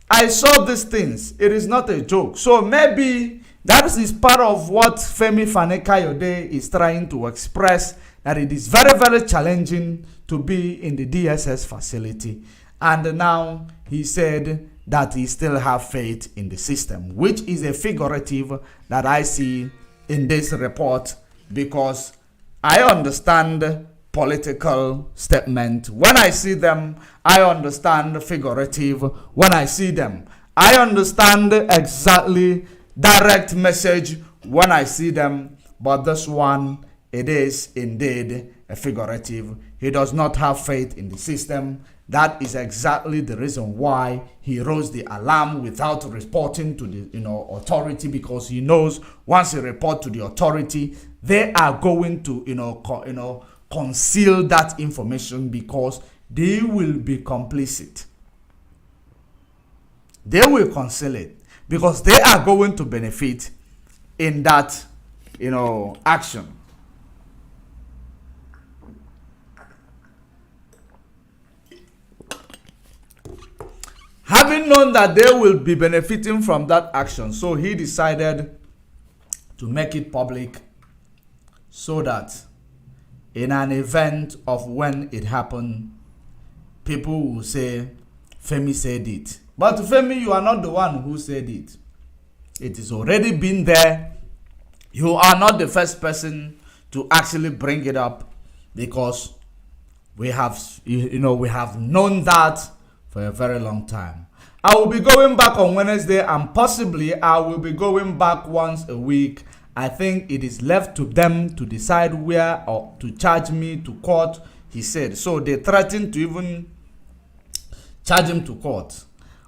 I saw these things. It is not a joke. So maybe that is part of what Femi Fani-Kayode is trying to express, that it is very, very challenging to be in the DSS facility. And now he said that he still have faith in the system, which is a figurative that I see in this report, because I understand political statement. When I see them, I understand figurative. When I see them, I understand exactly direct message when I see them. But this one, it is indeed a figurative. He does not have faith in the system. That is exactly the reason why he rose the alarm without reporting to the authority, because he knows once he report to the authority, they are going to conceal that information, because they will be complicit. They will conceal it because they are going to benefit in that action. Having known that they will be benefiting from that action, so he decided to make it public, so that in an event of when it happened, people will say, Femi said it. But Femi, you are not the one who said it. It is already been there. You are not the first person to actually bring it up, because we have, we have known that for a very long time. I will be going back on Wednesday, and possibly I will be going back once a week. I think it is left to them to decide where or to charge me to court, he said. So they threatened to even charge him to court.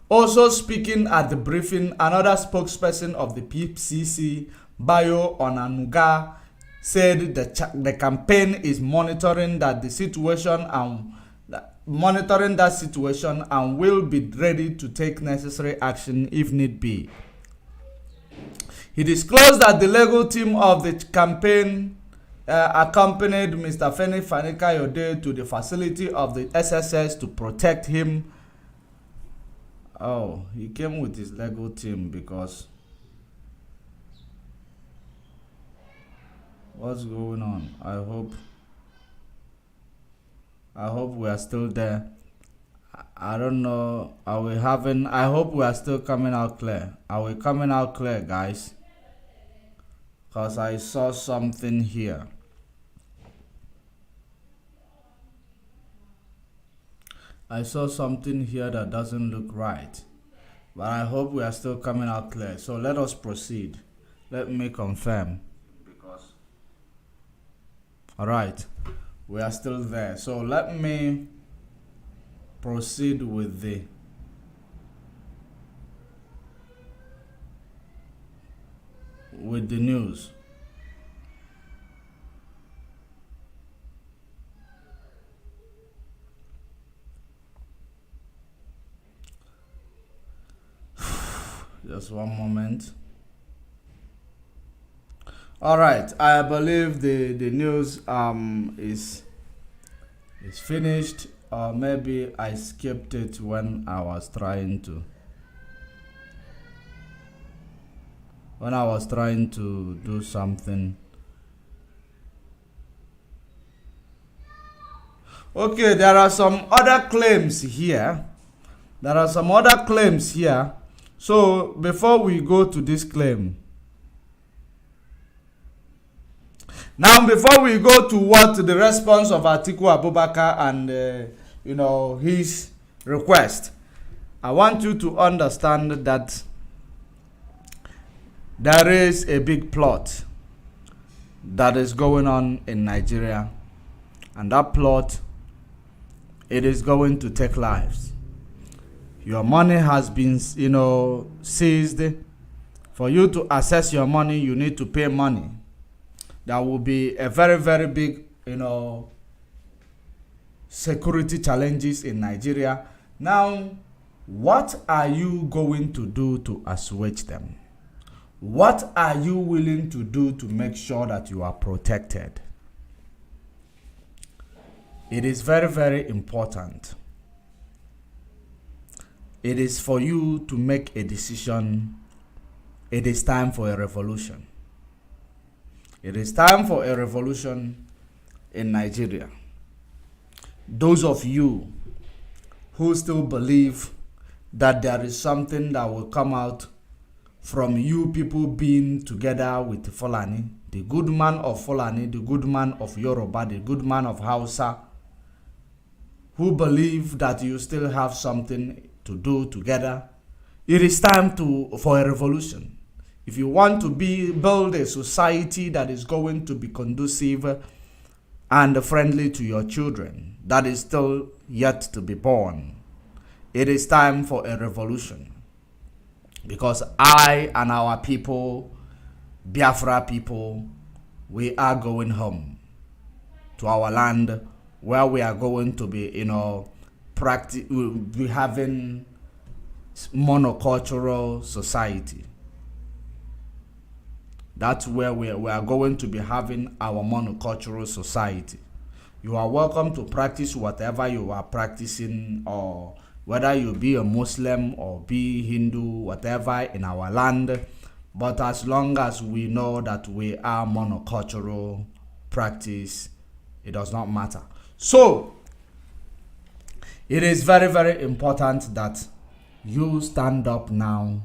Also speaking at the briefing, another spokesperson of the PCC, Bayo Onanuga, said the campaign is monitoring that situation and will be ready to take necessary action if need be. He disclosed that the legal team of the campaign accompanied Mr. Femi Fani-Kayode to the facility of the SSS to protect him. Oh, he came with his legal team because what's going on? I hope we are still there. I don't know. I hope we are still coming out clear. Are we coming out clear, guys? Because I saw something here. I saw something here that doesn't look right. But I hope we are still coming out clear. So let us proceed. Let me confirm. Alright. We are still there. So let me proceed with the news. Just one moment. All right, I believe the news is finished, or maybe I skipped it when I was trying to do something. Okay, there are some other claims here. So before we go to this claim, now before we go to what the response of Atiku Abubakar and his request, I want you to understand that there is a big plot that is going on in Nigeria, and that plot, it is going to take lives. Your money has been, seized. For you to access your money, you need to pay money. there will be a very, very big, security challenges in Nigeria. Now, what are you going to do to assuage them? What are you willing to do to make sure that you are protected? It is very, very important. It is for you to make a decision. It is time for a revolution. It is time for a revolution in Nigeria. Those of you who still believe that there is something that will come out from you people being together with Fulani, the good man of Fulani, the good man of Yoruba, the good man of Hausa, who believe that you still have something to do together, it is time for a revolution. If you want to build a society that is going to be conducive and friendly to your children, that is still yet to be born, it is time for a revolution. Because I and our people, Biafra people, we are going home to our land, where we are going to be, we'll be having monocultural society. That's where we are going to be having our monocultural society. You are welcome to practice whatever you are practicing, or whether you be a Muslim or be Hindu, whatever, in our land. But as long as we know that we are monocultural practice, it does not matter. So, it is very, very important that you stand up now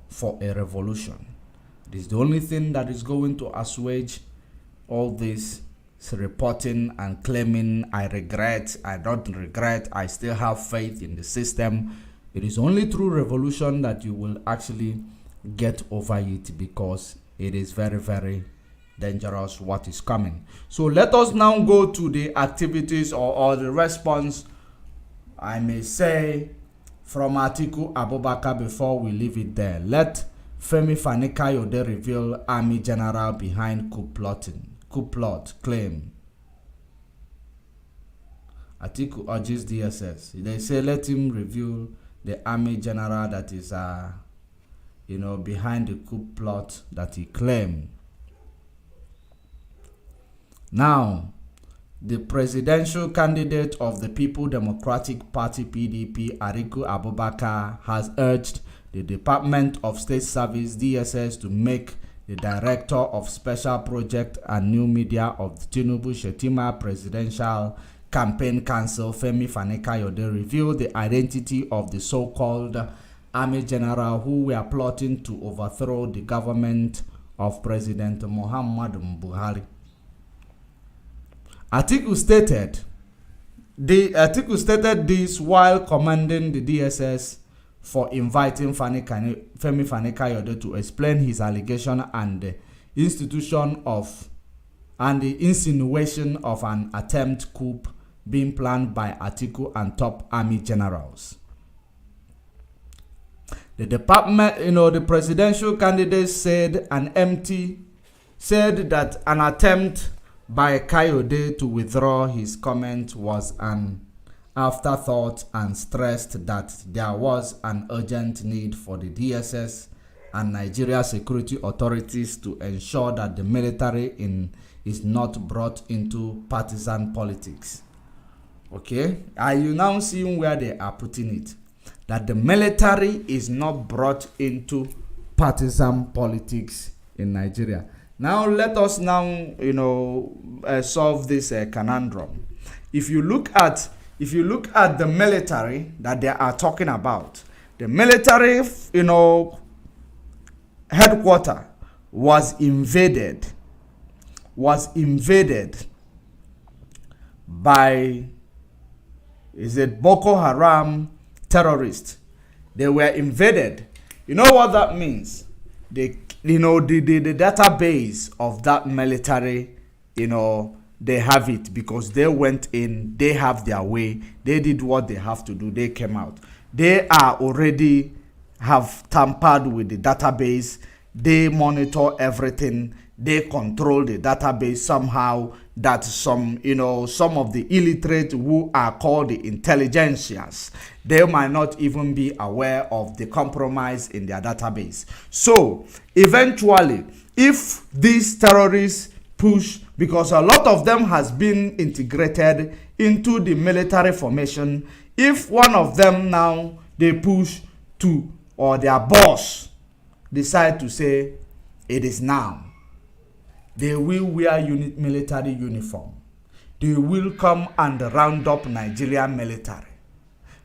for a revolution. It is the only thing that is going to assuage all this reporting and claiming, I regret, I don't regret, I still have faith in the system. It is only through revolution that you will actually get over it, because it is very, very dangerous what is coming. So let us now go to the activities or the response, I may say, from Atiku Abubakar before we leave it there. Let Femi Fani-Kayode reveal Army General behind C.O.U.P claim. Atiku urges DSS. They say let him reveal the Army General that is behind the C.O.U.P plot that he claimed. Now, the presidential candidate of the People Democratic Party (PDP), Atiku Abubakar, has urged the Department of State Service (DSS) to make the Director of Special Project and New Media of the Tinubu-Shettima Presidential Campaign Council, Femi Fani-Kayode, reveal the identity of the so-called Army General who were plotting to overthrow the government of President Muhammadu Buhari. Atiku stated this while commending the DSS for inviting Femi Fani-Kayode to explain his allegation and the insinuation of an attempt coup being planned by Atiku and top army generals. The department, the presidential candidate said that an attempt by Kayode to withdraw his comment was an afterthought, and stressed that there was an urgent need for the DSS and Nigeria security authorities to ensure that the military is not brought into partisan politics. Okay, are you now seeing where they are putting it? That the military is not brought into partisan politics in Nigeria. Now let us solve this conundrum. If you look at the military that they are talking about, the military, headquarters was invaded by, Boko Haram terrorists. They were invaded. You know what that means? The database of that military, they have it because they went in, they have their way, they did what they have to do, they came out. They are already have tampered with the database, they monitor everything, they control the database somehow, that some of the illiterate who are called the intelligentsias, they might not even be aware of the compromise in their database. So eventually, if these terrorists push, because a lot of them has been integrated into the military formation, if one of them now they push to, or their boss decide to say it is now, they will wear military uniform. They will come and round up Nigerian military.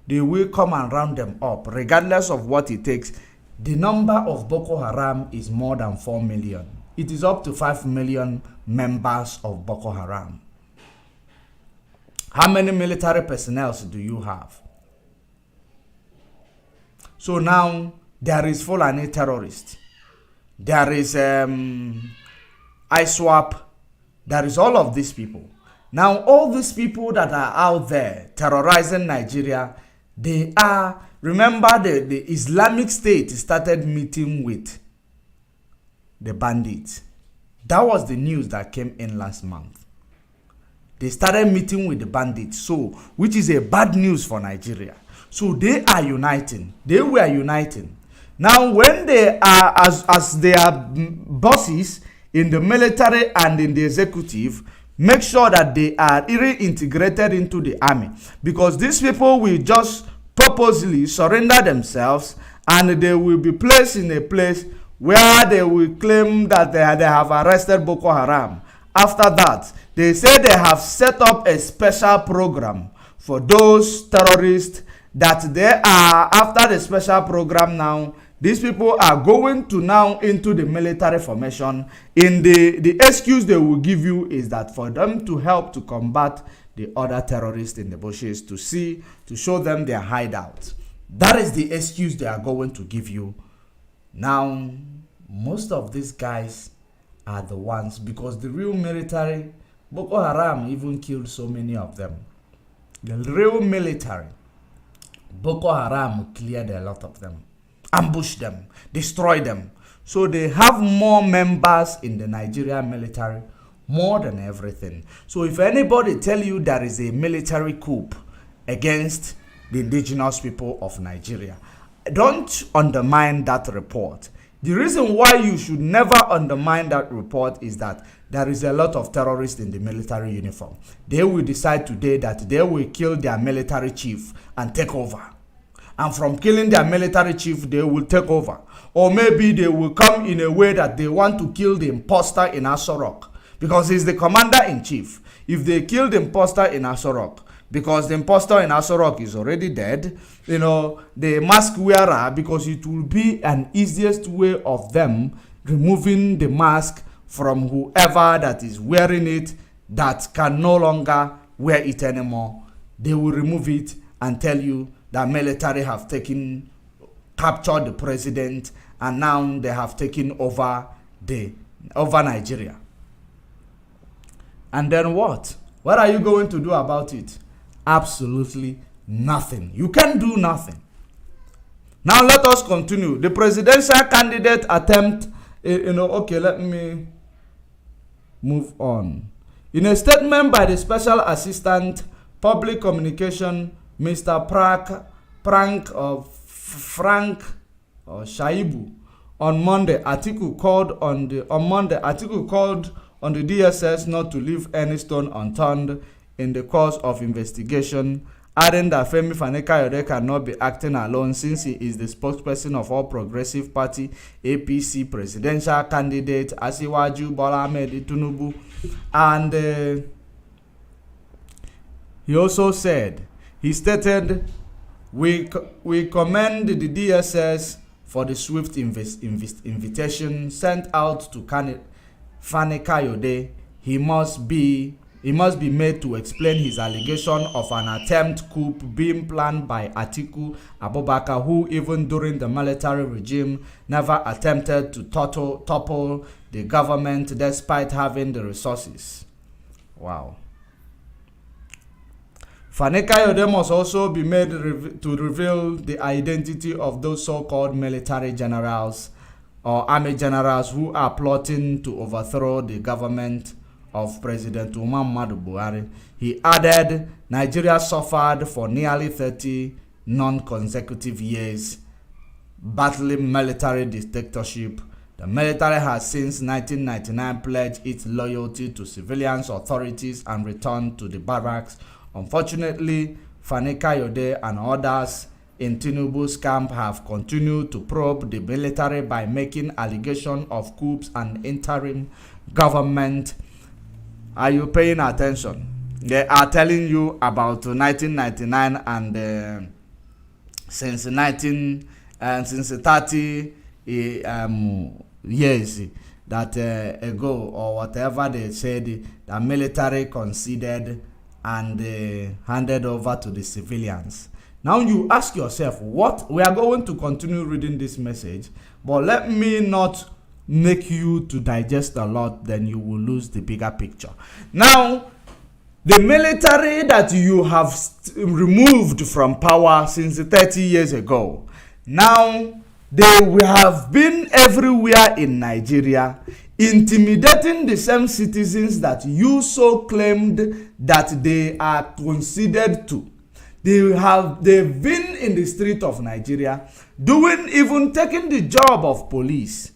They will come and round them up, regardless of what it takes. The number of Boko Haram is more than 4 million. It is up to 5 million members of Boko Haram. How many military personnel do you have? So now there is Fulani terrorist. There is ISWAP. There is all of these people. Now all these people that are out there terrorizing Nigeria, they are, remember the Islamic State started meeting with the bandits. That was the news that came in last month. They started meeting with the bandits, so which is a bad news for Nigeria. So they are uniting. They were uniting. Now when they are as they are bosses in the military and in the executive, make sure that they are reintegrated into the army, because these people will just purposely surrender themselves and they will be placed in a place where they will claim that they have arrested Boko Haram. After that, they say they have set up a special program for those terrorists, that they are, after the special program now, these people are going to now into the military formation. In the excuse they will give you is that for them to help to combat the other terrorists in the bushes, to show them their hideout. That is the excuse they are going to give you. Now, most of these guys are the ones, because the real military, Boko Haram even killed so many of them. The real military, Boko Haram cleared a lot of them, ambushed them, destroyed them. So they have more members in the Nigerian military, more than everything. So if anybody tell you there is a military coup against the indigenous people of Nigeria, don't undermine that report. The reason why you should never undermine that report is that there is a lot of terrorists in the military uniform. They will decide today that they will kill their military chief and take over. And from killing their military chief, they will take over. Or maybe they will come in a way that they want to kill the imposter in Asorok, because he's the commander-in-chief. If they kill the imposter in Asorok, because the imposter in Asorok is already dead, the mask wearer, because it will be an easiest way of them removing the mask from whoever that is wearing it, that can no longer wear it anymore. They will remove it and tell you that military have captured the president, and now they have taken over Nigeria. And then what? What are you going to do about it? Absolutely nothing. You can do nothing. Now let us continue. The presidential candidate attempt, okay, let me move on. In a statement by the Special Assistant Public Communication, Mr. Frank Shaibu, on Monday, Atiku called on the DSS not to leave any stone unturned in the course of investigation, adding that Femi Fani-Kayode cannot be acting alone since he is the spokesperson of All Progressive Party APC presidential candidate Asiwaju Bola Ahmed Tinubu. And he stated, we commend the DSS for the swift invitation sent out to Fani-Kayode. He must be made to explain his allegation of an attempt coup being planned by Atiku Abubakar, who even during the military regime never attempted to topple the government despite having the resources. Wow. Fani-Kayode must also be made to reveal the identity of those so-called military generals or army generals who are plotting to overthrow the government of President Muhammadu Buhari. He added, Nigeria suffered for nearly 30 non-consecutive years battling military dictatorship. The military has since 1999 pledged its loyalty to civilian authorities and returned to the barracks. Unfortunately, Fani Kayode and others in Tinubu's camp have continued to probe the military by making allegations of coups and interim government. Are you paying attention? They are telling you about 1999 and since 30 years that ago or whatever they said, the military conceded and handed over to the civilians. Now you ask yourself, what? We are going to continue reading this message, but let me not make you to digest a lot, then you will lose the bigger picture. Now, the military that you have removed from power since 30 years ago, now they will have been everywhere in Nigeria, intimidating the same citizens that you so claimed that they are considered to. They've been in the street of Nigeria, even taking the job of police.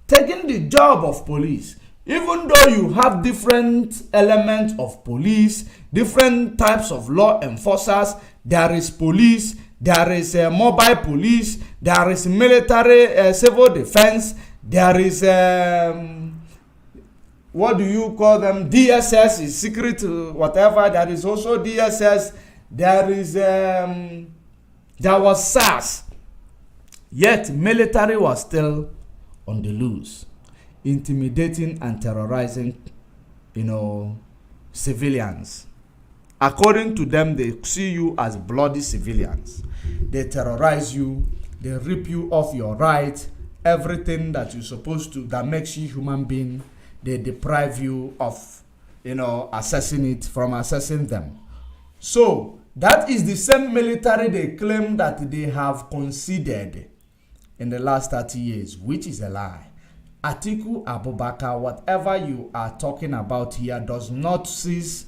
Taking the job of police. Even though you have different elements of police, different types of law enforcers, there is police, there is mobile police, there is military civil defense, there is what do you call them? DSS is secret whatever. There is also DSS. There was SARS. Yet military was still on the loose, intimidating and terrorizing, civilians. According to them, they see you as bloody civilians. They terrorize you. They rip you of your rights. Everything that you're supposed to, that makes you human being, they deprive you of, assessing them. So that is the same military they claim that they have conceded in the last 30 years, which is a lie. Atiku Abubakar, whatever you are talking about here, does not cease,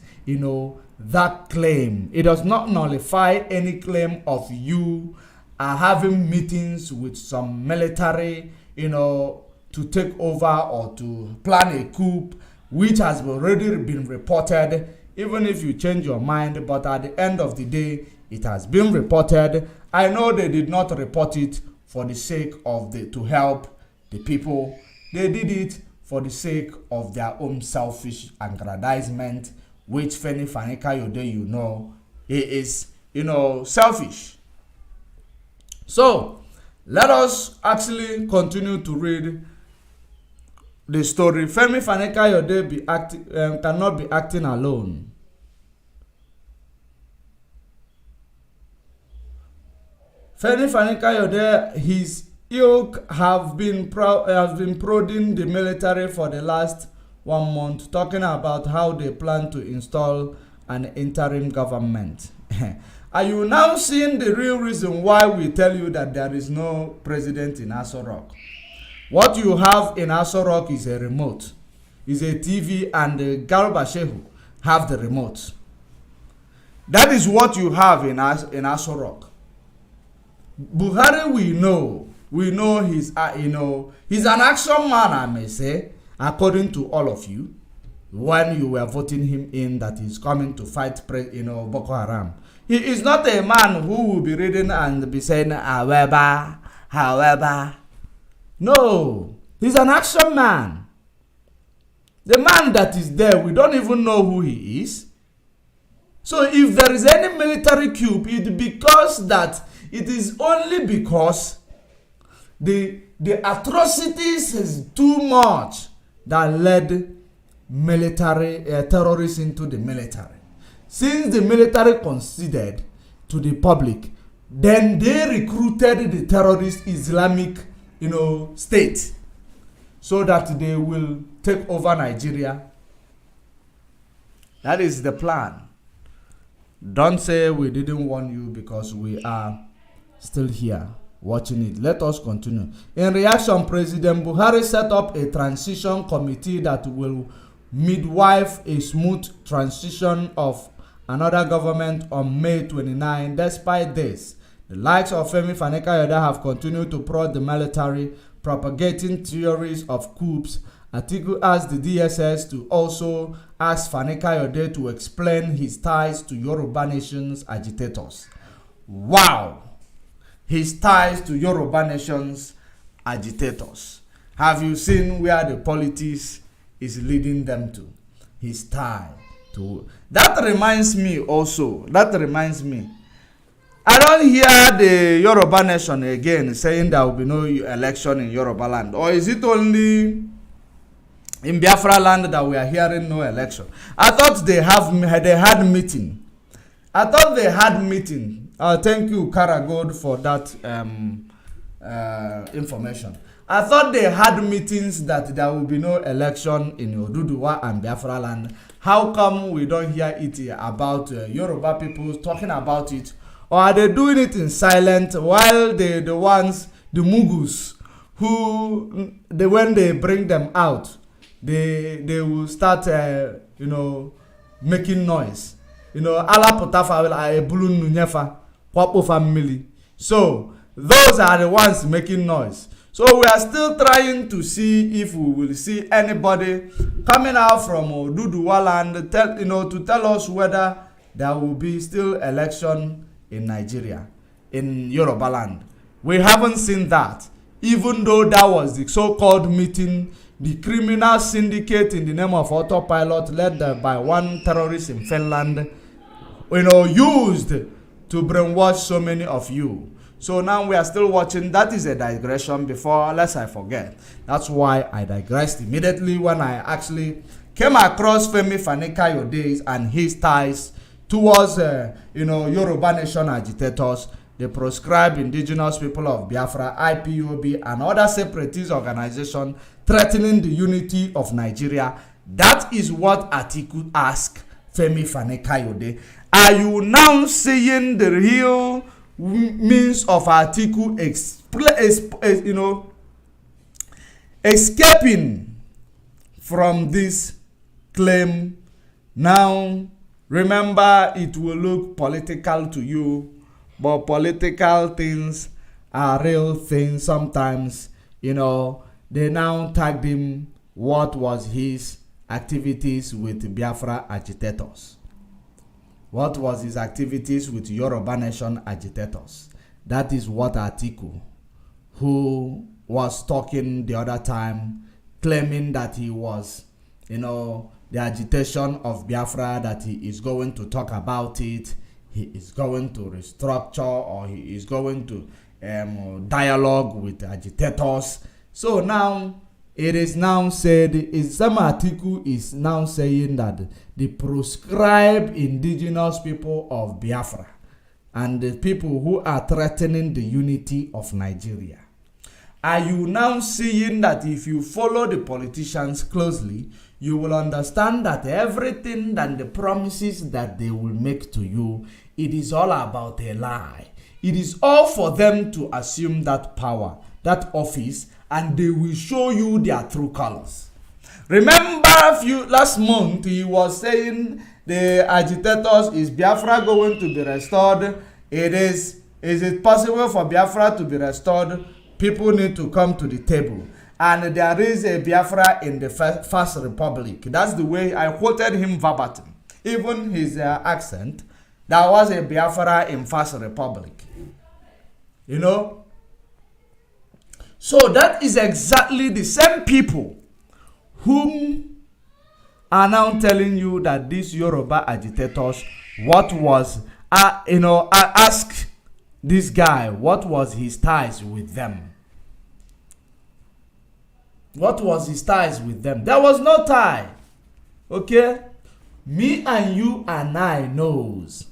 that claim. It does not nullify any claim of you having meetings with some military, to take over or to plan a coup, which has already been reported, even if you change your mind. But at the end of the day, it has been reported. I know they did not report it for the sake of to help the people. They did it for the sake of their own selfish aggrandizement, which Fani Kayode, is, selfish. So, let us actually continue to read the story. Fani Kayode cannot be acting alone. Fani Kayode, his ilk have been prodding the military for the last 1 month, talking about how they plan to install an interim government. Are you now seeing the real reason why we tell you that there is no president in Aso Rock? What you have in Aso Rock is a remote, is a TV, and Garba Shehu have the remote. That is what you have in Aso Rock. Buhari, we know he's he's an action man, I may say, according to all of you, when you were voting him in, that he's coming to fight Boko Haram. He is not a man who will be reading and be saying however. No, he's an action man. The man that is there, we don't even know who he is. So if there is any military coup, it is only because the atrocities is too much that led military terrorists into the military. Since the military conceded to the public, then they recruited the terrorist Islamic, state, so that they will take over Nigeria. That is the plan. Don't say we didn't warn you, because we are still here. watching it. Let us continue. In reaction, President Buhari set up a transition committee that will midwife a smooth transition of another government on May 29. Despite this, the likes of Femi Fani-Kayode have continued to prod the military, propagating theories of coups. Atiku asked the DSS to also ask Fani-Kayode to explain his ties to Yoruba Nation's agitators. Wow! His ties to Yoruba Nation's agitators. Have you seen where the politics is leading them to? His tie to... That reminds me also. I don't hear the Yoruba Nation again saying there will be no election in Yoruba land. Or is it only in Biafra land that we are hearing no election? I thought they had meeting. Thank you, Karagod, for that information. I thought they had meetings that there will be no election in Oduduwa and Biafra land. How come we don't hear it about Yoruba people talking about it? Or are they doing it in silence while the Mugus, when they bring them out, they will start, making noise. Ala potafa a bulun nunyefa, kwapo family. So, those are the ones making noise. So, we are still trying to see if we will see anybody coming out from Oduduwa land, to tell us whether there will be still election in Nigeria, in Yoruba land. We haven't seen that, even though that was the so-called meeting, the criminal syndicate in the name of P.L.O.T, led by one terrorist in Finland, used to brainwash so many of you. So now we are still watching. That is a digression before, lest I forget. That's why I digressed immediately when I actually came across Femi Fani-Kayode and his ties towards, Yoruba Nation agitators, the proscribed indigenous people of Biafra, IPOB, and other separatist organizations threatening the unity of Nigeria. That is what Atiku asked Femi Fani-Kayode. Are you now seeing the real means of Atiku escaping from this claim? Now, remember, it will look political to you, but political things are real things. Sometimes, they now tagged him what was his activities with Biafra agitators. What was his activities with Yoruba Nation agitators? That is what Atiku, who was talking the other time, claiming that he was, the agitation of Biafra, that he is going to talk about it, he is going to restructure, or he is going to dialogue with agitators. So now, it is now said, Atiku is now saying that the proscribed indigenous people of Biafra and the people who are threatening the unity of Nigeria. Are you now seeing that if you follow the politicians closely, you will understand that everything that the promises that they will make to you, it is all about a lie. It is all for them to assume that power, that office, and they will show you their true colors. Remember last month he was saying the agitators, is Biafra going to be restored? Is it possible for Biafra to be restored? People need to come to the table. And there is a Biafra in the First Republic. That's the way I quoted him verbatim. Even his accent, there was a Biafra in First Republic. So that is exactly the same people whom are now telling you that these Yoruba agitators, ask this guy, what was his ties with them? What was his ties with them? There was no tie. Okay? Me and you and I knows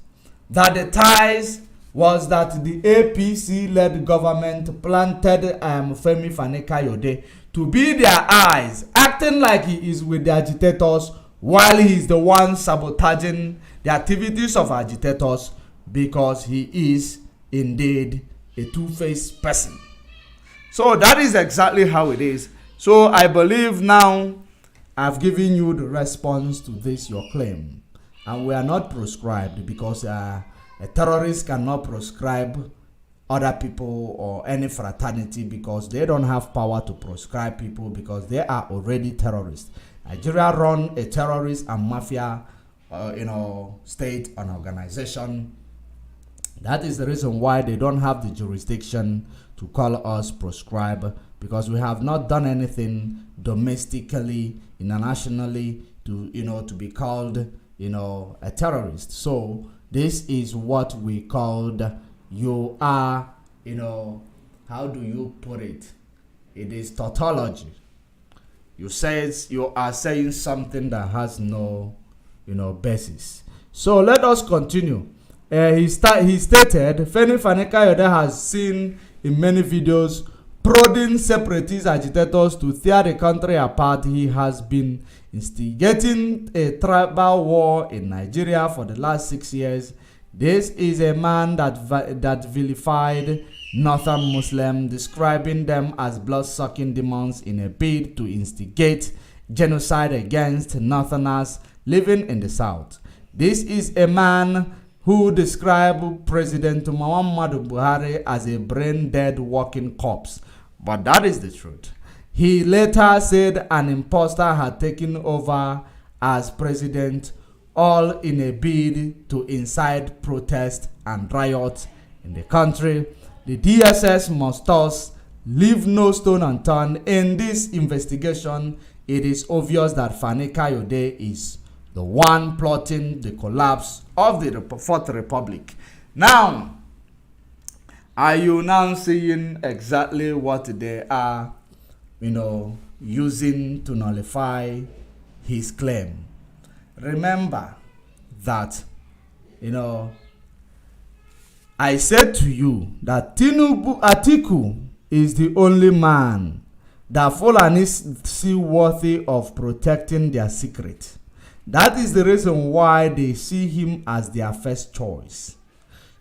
that the ties was that the APC-led government planted Femi Fani-Kayode to be their eyes, acting like he is with the agitators while he is the one sabotaging the activities of agitators, because he is indeed a two-faced person. So that is exactly how it is. So I believe now I've given you the response to this, your claim. And we are not proscribed, because a terrorist cannot proscribe other people or any fraternity, because they don't have power to proscribe people, because they are already terrorists. Nigeria run a terrorist and mafia state and organization. That is the reason why they don't have the jurisdiction to call us proscribed, because we have not done anything domestically, internationally to be called a terrorist. So this is what we called, you are, how do you put it? It is tautology. You are saying something that has no basis. So let us continue. He stated Femi Fani-Kayode has seen in many videos prodding separatist agitators to tear the country apart. He has been instigating a tribal war in Nigeria for the last 6 years. This is a man that vilified Northern Muslims, describing them as blood-sucking demons in a bid to instigate genocide against Northerners living in the South. This is a man who described President Muhammadu Buhari as a brain-dead walking corpse. But that is the truth. He later said an imposter had taken over as president, all in a bid to incite protest and riot in the country. The DSS must thus leave no stone unturned in this investigation. It is obvious that Fani-Kayode is the one plotting the collapse of the Fourth Republic. Now, are you now seeing exactly what they are, using to nullify his claim? Remember that, I said to you that Atiku is the only man that Fulani see worthy of protecting their secret. That is the reason why they see him as their first choice.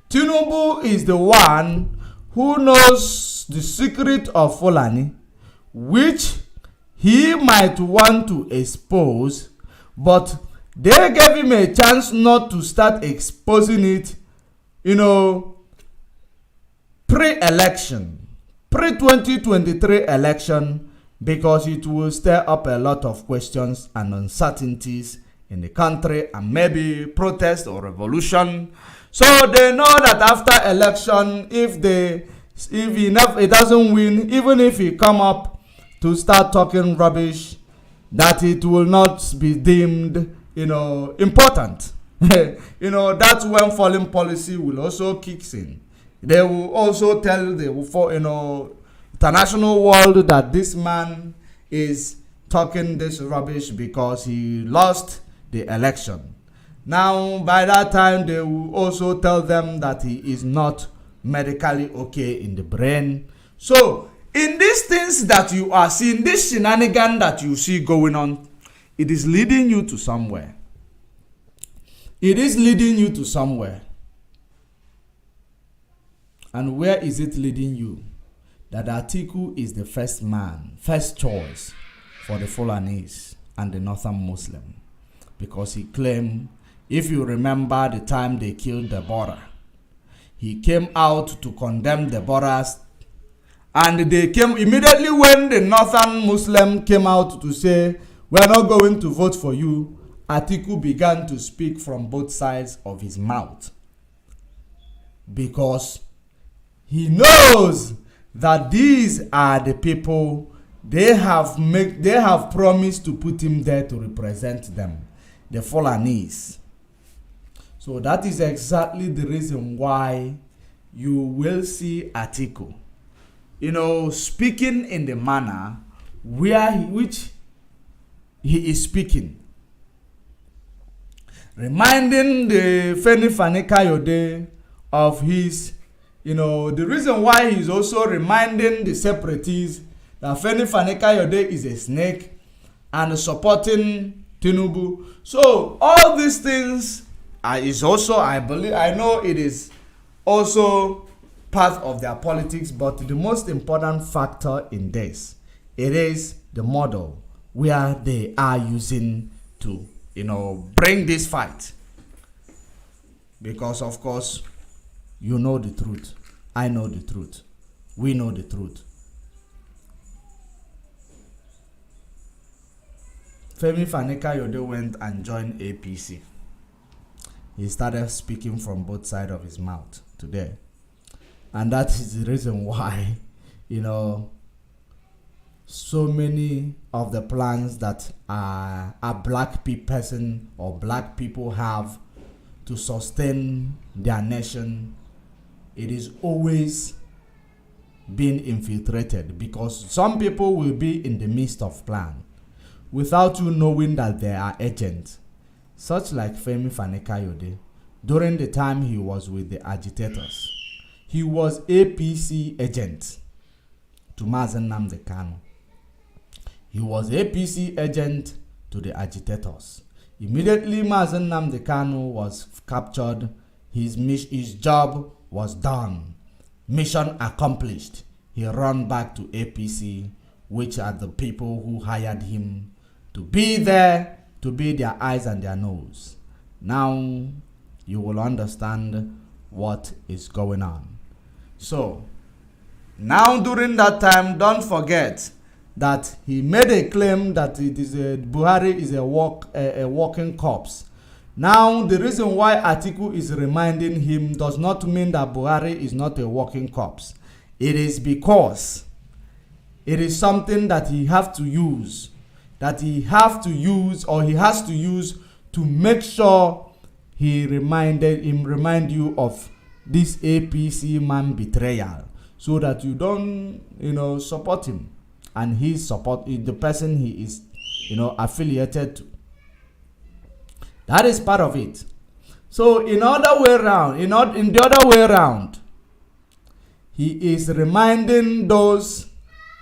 Tinubu is the one who knows the secret of Fulani, which he might want to expose, but they gave him a chance not to start exposing it, pre-election, pre-2023 election, because it will stir up a lot of questions and uncertainties in the country, and maybe protest or revolution. So they know that after election, if he doesn't win, even if he come up to start talking rubbish, that it will not be deemed important. That's when foreign policy will also kick in. They will also tell the international world that this man is talking this rubbish because he lost the election. Now, by that time, they will also tell them that he is not medically okay in the brain. So, in these things that you are seeing, this shenanigan that you see going on, it is leading you to somewhere. It is leading you to somewhere. And where is it leading you? That Atiku is the first man, first choice for the Fulanese and the Northern Muslim. Because he claimed, if you remember the time they killed Deborah, he came out to condemn Deborah's, and they came immediately when the Northern Muslim came out to say, we are not going to vote for you. Atiku began to speak from both sides of his mouth, because he knows that these are the people they have promised to put him there to represent them, the Fulanese. So that is exactly the reason why you will see Atiku, speaking in the manner which he is speaking, reminding the Femi Fani-Kayode of his, the reason why he's also reminding the separatists that Femi Fani-Kayode is a snake and supporting Tinubu. So all these things is also, I know it is also part of their politics, but the most important factor in this, it is the model where they are using to, bring this fight. Because of course, you know the truth. I know the truth. We know the truth. Femi Fani-Kayode went and joined APC. He started speaking from both sides of his mouth today. And that is the reason why, so many of the plans that a black person or black people have to sustain their nation, it is always being infiltrated, because some people will be in the midst of plan without you knowing that they are agents, such like Femi Fani-Kayode. During the time he was with the agitators, he was APC agent to Mazen Nnamdi Kanu. He was APC agent to the agitators. Immediately Mazen Nnamdi Kanu was captured, his job was done. Mission accomplished. He ran back to APC, which are the people who hired him to be there, to be their eyes and their nose. Now you will understand what is going on. So now during that time, don't forget that he made a claim that Buhari is a walking corpse. Now the reason why Atiku is reminding him does not mean that Buhari is not a walking corpse. It is because it is something that he has to use, or he has to use to make sure he remind you of this APC man betrayal, so that you don't support him and he support the person he is affiliated to. That is part of it. So in the other way around, he is reminding those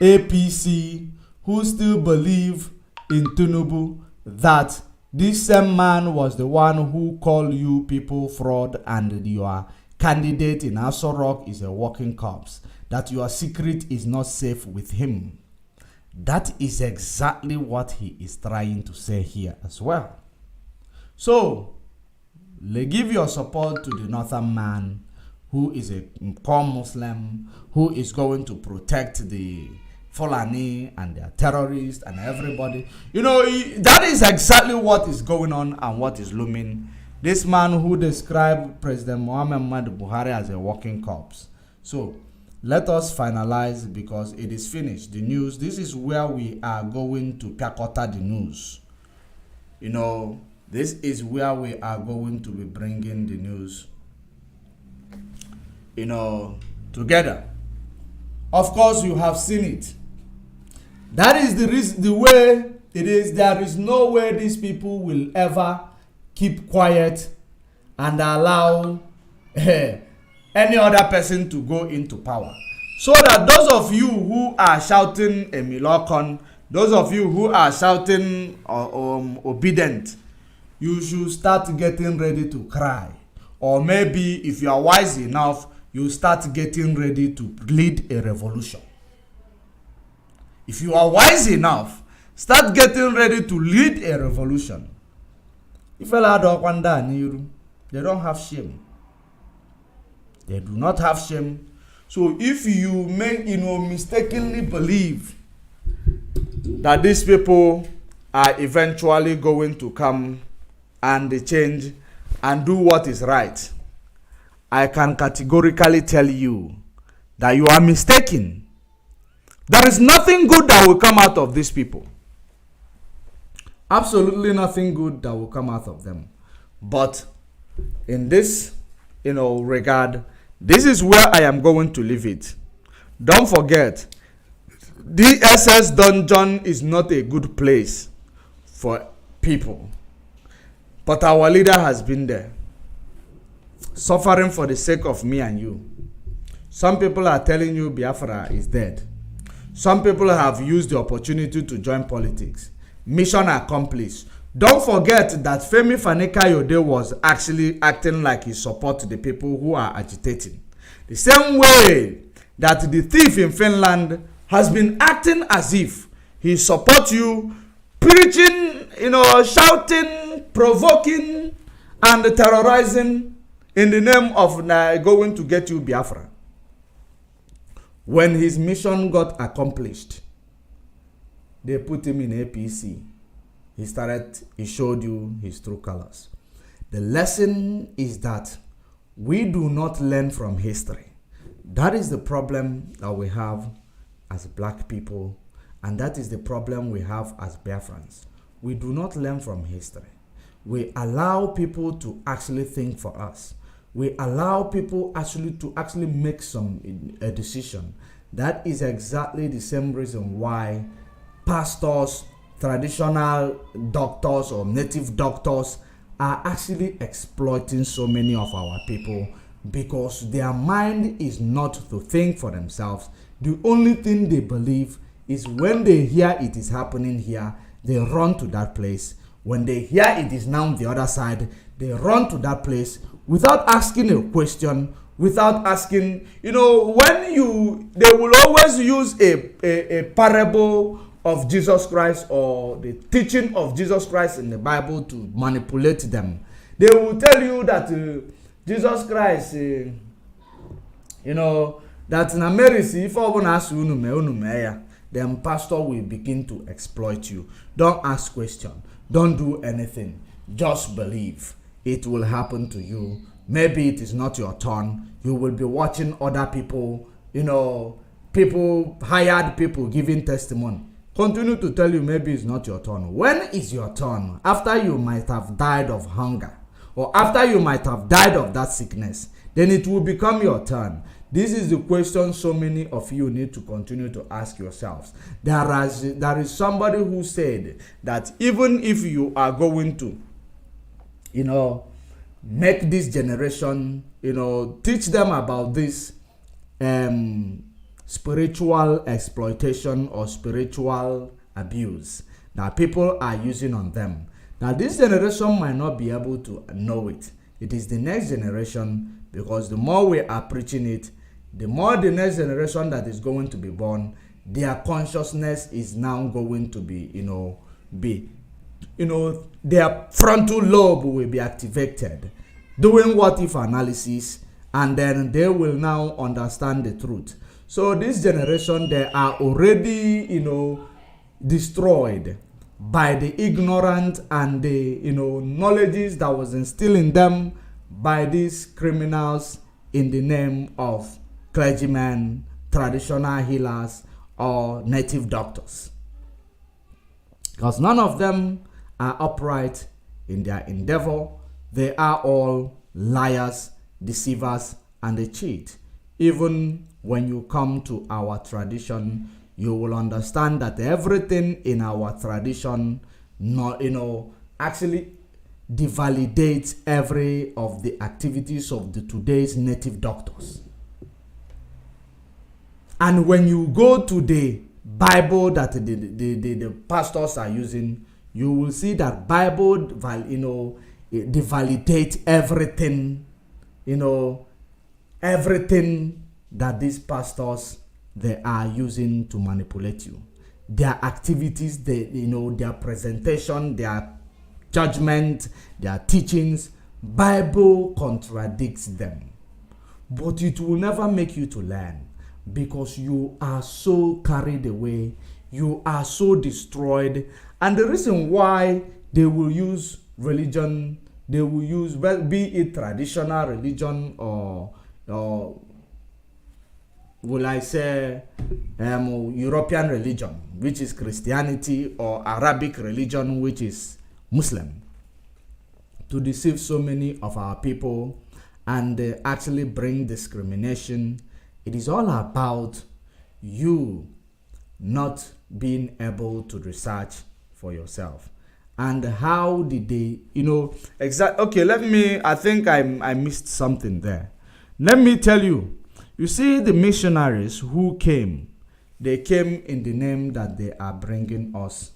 APC who still believe in Tinubu that this same man was the one who called you people fraud, and your candidate in Aso Rock is a walking corpse, that your secret is not safe with him. That is exactly what he is trying to say here as well. So, give your support to the northern man who is a core Muslim, who is going to protect the Fulani and their terrorists and everybody. That is exactly what is going on and what is looming. This man who described President Muhammad Buhari as a walking corpse. So, let us finalize, because it is finished. The news, this is where we are going to P.L.O.T the news. This is where we are going to be bringing the news, together. Of course, you have seen it. That is the way it is. There is no way these people will ever keep quiet and allow any other person to go into power. So that those of you who are shouting Emilokon, those of you who are shouting obedient, you should start getting ready to cry. Or maybe if you are wise enough, you start getting ready to lead a revolution. If you are wise enough, start getting ready to lead a revolution. If they don't have shame. They do not have shame. So if you mistakenly believe that these people are eventually going to come and change and do what is right, I can categorically tell you that you are mistaken. There is nothing good that will come out of these people. Absolutely nothing good that will come out of them. But in this, regard, this is where I am going to leave it. Don't forget, DSS dungeon is not a good place for people. But our leader has been there, suffering for the sake of me and you. Some people are telling you Biafra is dead. Some people have used the opportunity to join politics. Mission accomplished. Don't forget that Femi Fani-Kayode was actually acting like he supports the people who are agitating. The same way that the thief in Finland has been acting as if he supports you, preaching, shouting, provoking, and terrorizing in the name of going to get you Biafra. When his mission got accomplished, they put him in APC. He showed you his true colors. The lesson is that we do not learn from history. That is the problem that we have as black people, and that is the problem we have as Biafrans. We do not learn from history. We allow people to actually think for us. We allow people to make a decision. That is exactly the same reason why pastors, traditional doctors or native doctors are actually exploiting so many of our people, because their mind is not to think for themselves. The only thing they believe is when they hear it is happening here, they run to that place. When they hear it is now the other side, they run to that place without asking a question, without asking, they will always use a parable of Jesus Christ or the teaching of Jesus Christ in the Bible to manipulate them. They will tell you that Jesus Christ, that in America, if then pastor will begin to exploit you. Don't ask questions. Don't do anything. Just believe. It will happen to you. Maybe it is not your turn. You will be watching other people, hired people giving testimony. Continue to tell you maybe it's not your turn. When is your turn? After you might have died of hunger, or after you might have died of that sickness, then it will become your turn. This is the question so many of you need to continue to ask yourselves. There is somebody who said that even if you are going to, make this generation, teach them about this spiritual exploitation or spiritual abuse that people are using on them. Now, this generation might not be able to know it. It is the next generation, because the more we are preaching it, the more the next generation that is going to be born, their consciousness is now going to be, their frontal lobe will be activated, doing what if analysis, and then they will now understand the truth. So this generation, they are already, destroyed by the ignorant and the, knowledges that was instilled in them by these criminals in the name of clergymen, traditional healers, or native doctors. Because none of them are upright in their endeavor. They are all liars, deceivers, and they cheat. Even when you come to our tradition, you will understand that everything in our tradition, actually devalidates every of the activities of the today's native doctors. And when you go to the Bible that the pastors are using, you will see that Bible, devalidates everything, everything that these pastors, they are using to manipulate you. Their activities, their presentation, their judgment, their teachings, Bible contradicts them. But it will never make you to learn, because you are so carried away, you are so destroyed. And the reason why they will use religion, they will use, be it traditional religion or will I say European religion, which is Christianity, or Arabic religion, which is Muslim, to deceive so many of our people and actually bring discrimination. It is all about you not being able to research for yourself. And how did they, okay, I think I missed something there. Let me tell you, you see, the missionaries who came, they came in the name that they are bringing us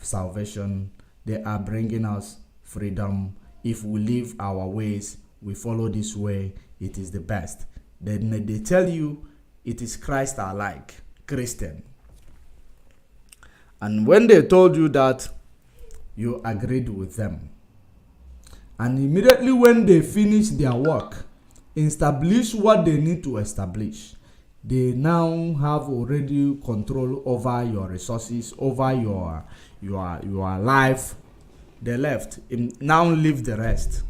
salvation, they are bringing us freedom. If we leave our ways, we follow this way, it is the best. Then they tell you it is Christ alike, Christian. And when they told you that, you agreed with them. And immediately when they finish their work, establish what they need to establish, they now have already control over your resources, over your life. They left. Now leave the rest.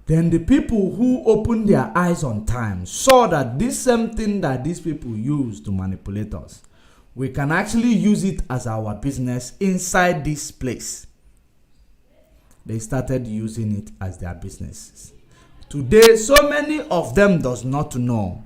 Then the people who opened their eyes on time saw that this same thing that these people use to manipulate us, we can actually use it as our business inside this place. They started using it as their businesses. Today, so many of them does not know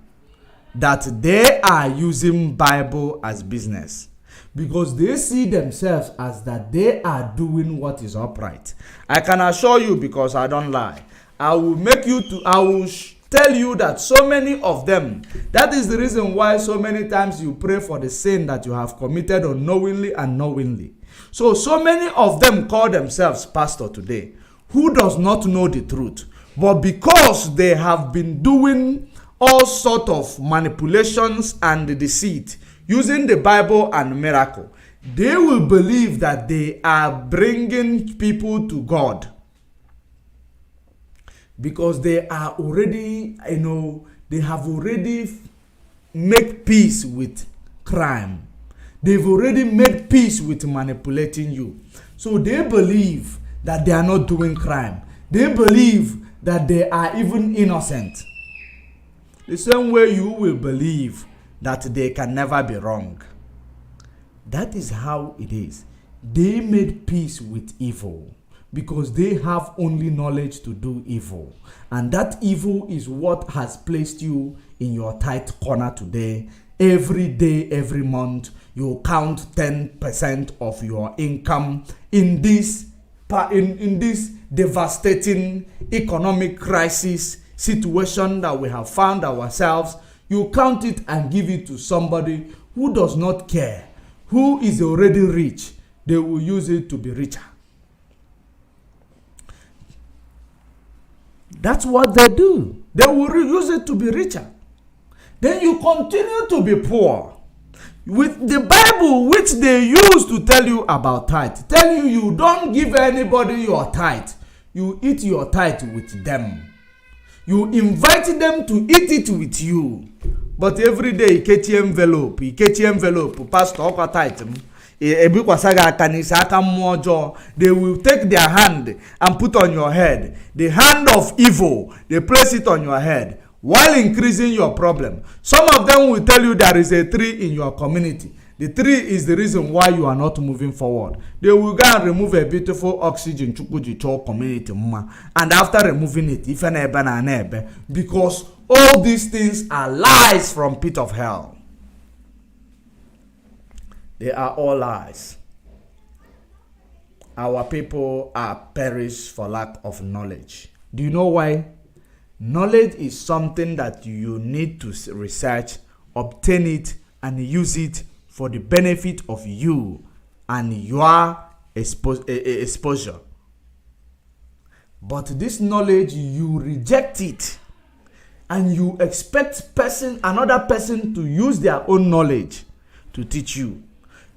that they are using Bible as business, because they see themselves as that they are doing what is upright. I can assure you, because I don't lie, I will tell you that so many of them, that is the reason why so many times you pray for the sin that you have committed unknowingly and knowingly. So many of them call themselves pastor today, who does not know the truth. But because they have been doing all sort of manipulations and deceit, using the Bible and miracle, they will believe that they are bringing people to God. Because they are already, they have already made peace with crime. They've already made peace with manipulating you. So they believe that they are not doing crime. They believe that they are even innocent. The same way you will believe that they can never be wrong. That is how it is. They made peace with evil because they have only knowledge to do evil. And that evil is what has placed you in your tight corner today. Every day, every month, you count 10% of your income in this devastating economic crisis situation that we have found ourselves. You count it and give it to somebody who does not care, who is already rich. They will use it to be richer. That's what they do. They will use it to be richer. Then you continue to be poor. With the Bible, which they use to tell you about tithe, tell you don't give anybody your tithe. You eat your tithe with them. You invite them to eat it with you. But every day, envelope, pastor, they will take their hand and put on your head. The hand of evil, they place it on your head while increasing your problem. Some of them will tell you there is a tree in your community. The tree is the reason why you are not moving forward. They will go and remove a beautiful oxygen community. And after removing it, because all these things are lies from pit of hell. They are all lies. Our people are perished for lack of knowledge. Do you know why? Knowledge is something that you need to research, obtain it, and use it for the benefit of you and your exposure. But this knowledge, you reject it, and you expect another person to use their own knowledge to teach you.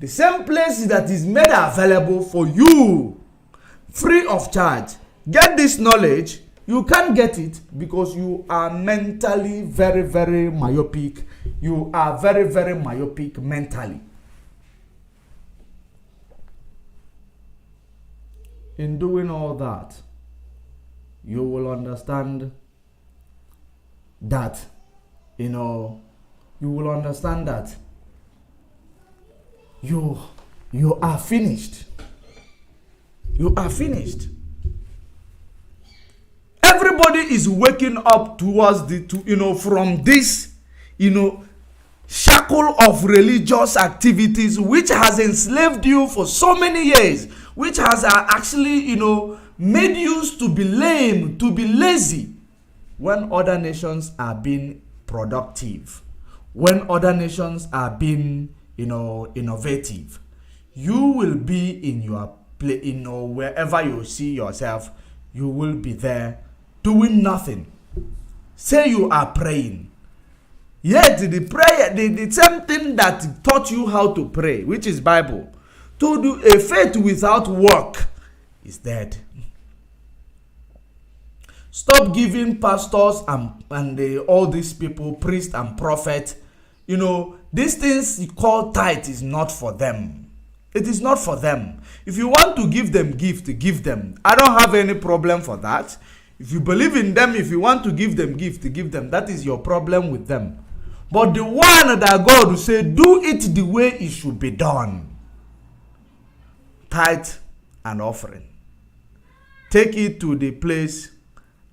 The same place that is made available for you, free of charge. Get this knowledge. You can't get it because you are mentally very, very myopic. You are very, very myopic mentally. In doing all that, you will understand that, you are finished. You are finished. Everybody is waking up towards from this, shackle of religious activities which has enslaved you for so many years, which has actually, made you to be lame, to be lazy, when other nations are being productive, when other nations are being, innovative. You will be in your place, wherever you see yourself, you will be there doing nothing. Say you are praying. Yet the prayer, the same thing that taught you how to pray, which is Bible, to do a faith without work is dead. Stop giving pastors and all these people, priests and prophets. You know, these things you call tithe is not for them. It is not for them. If you want to give them gift, give them. I don't have any problem for that. If you believe in them, if you want to give them gift, give them. That is your problem with them. But the one that God will say, do it the way it should be done. Tithe and offering. Take it to the place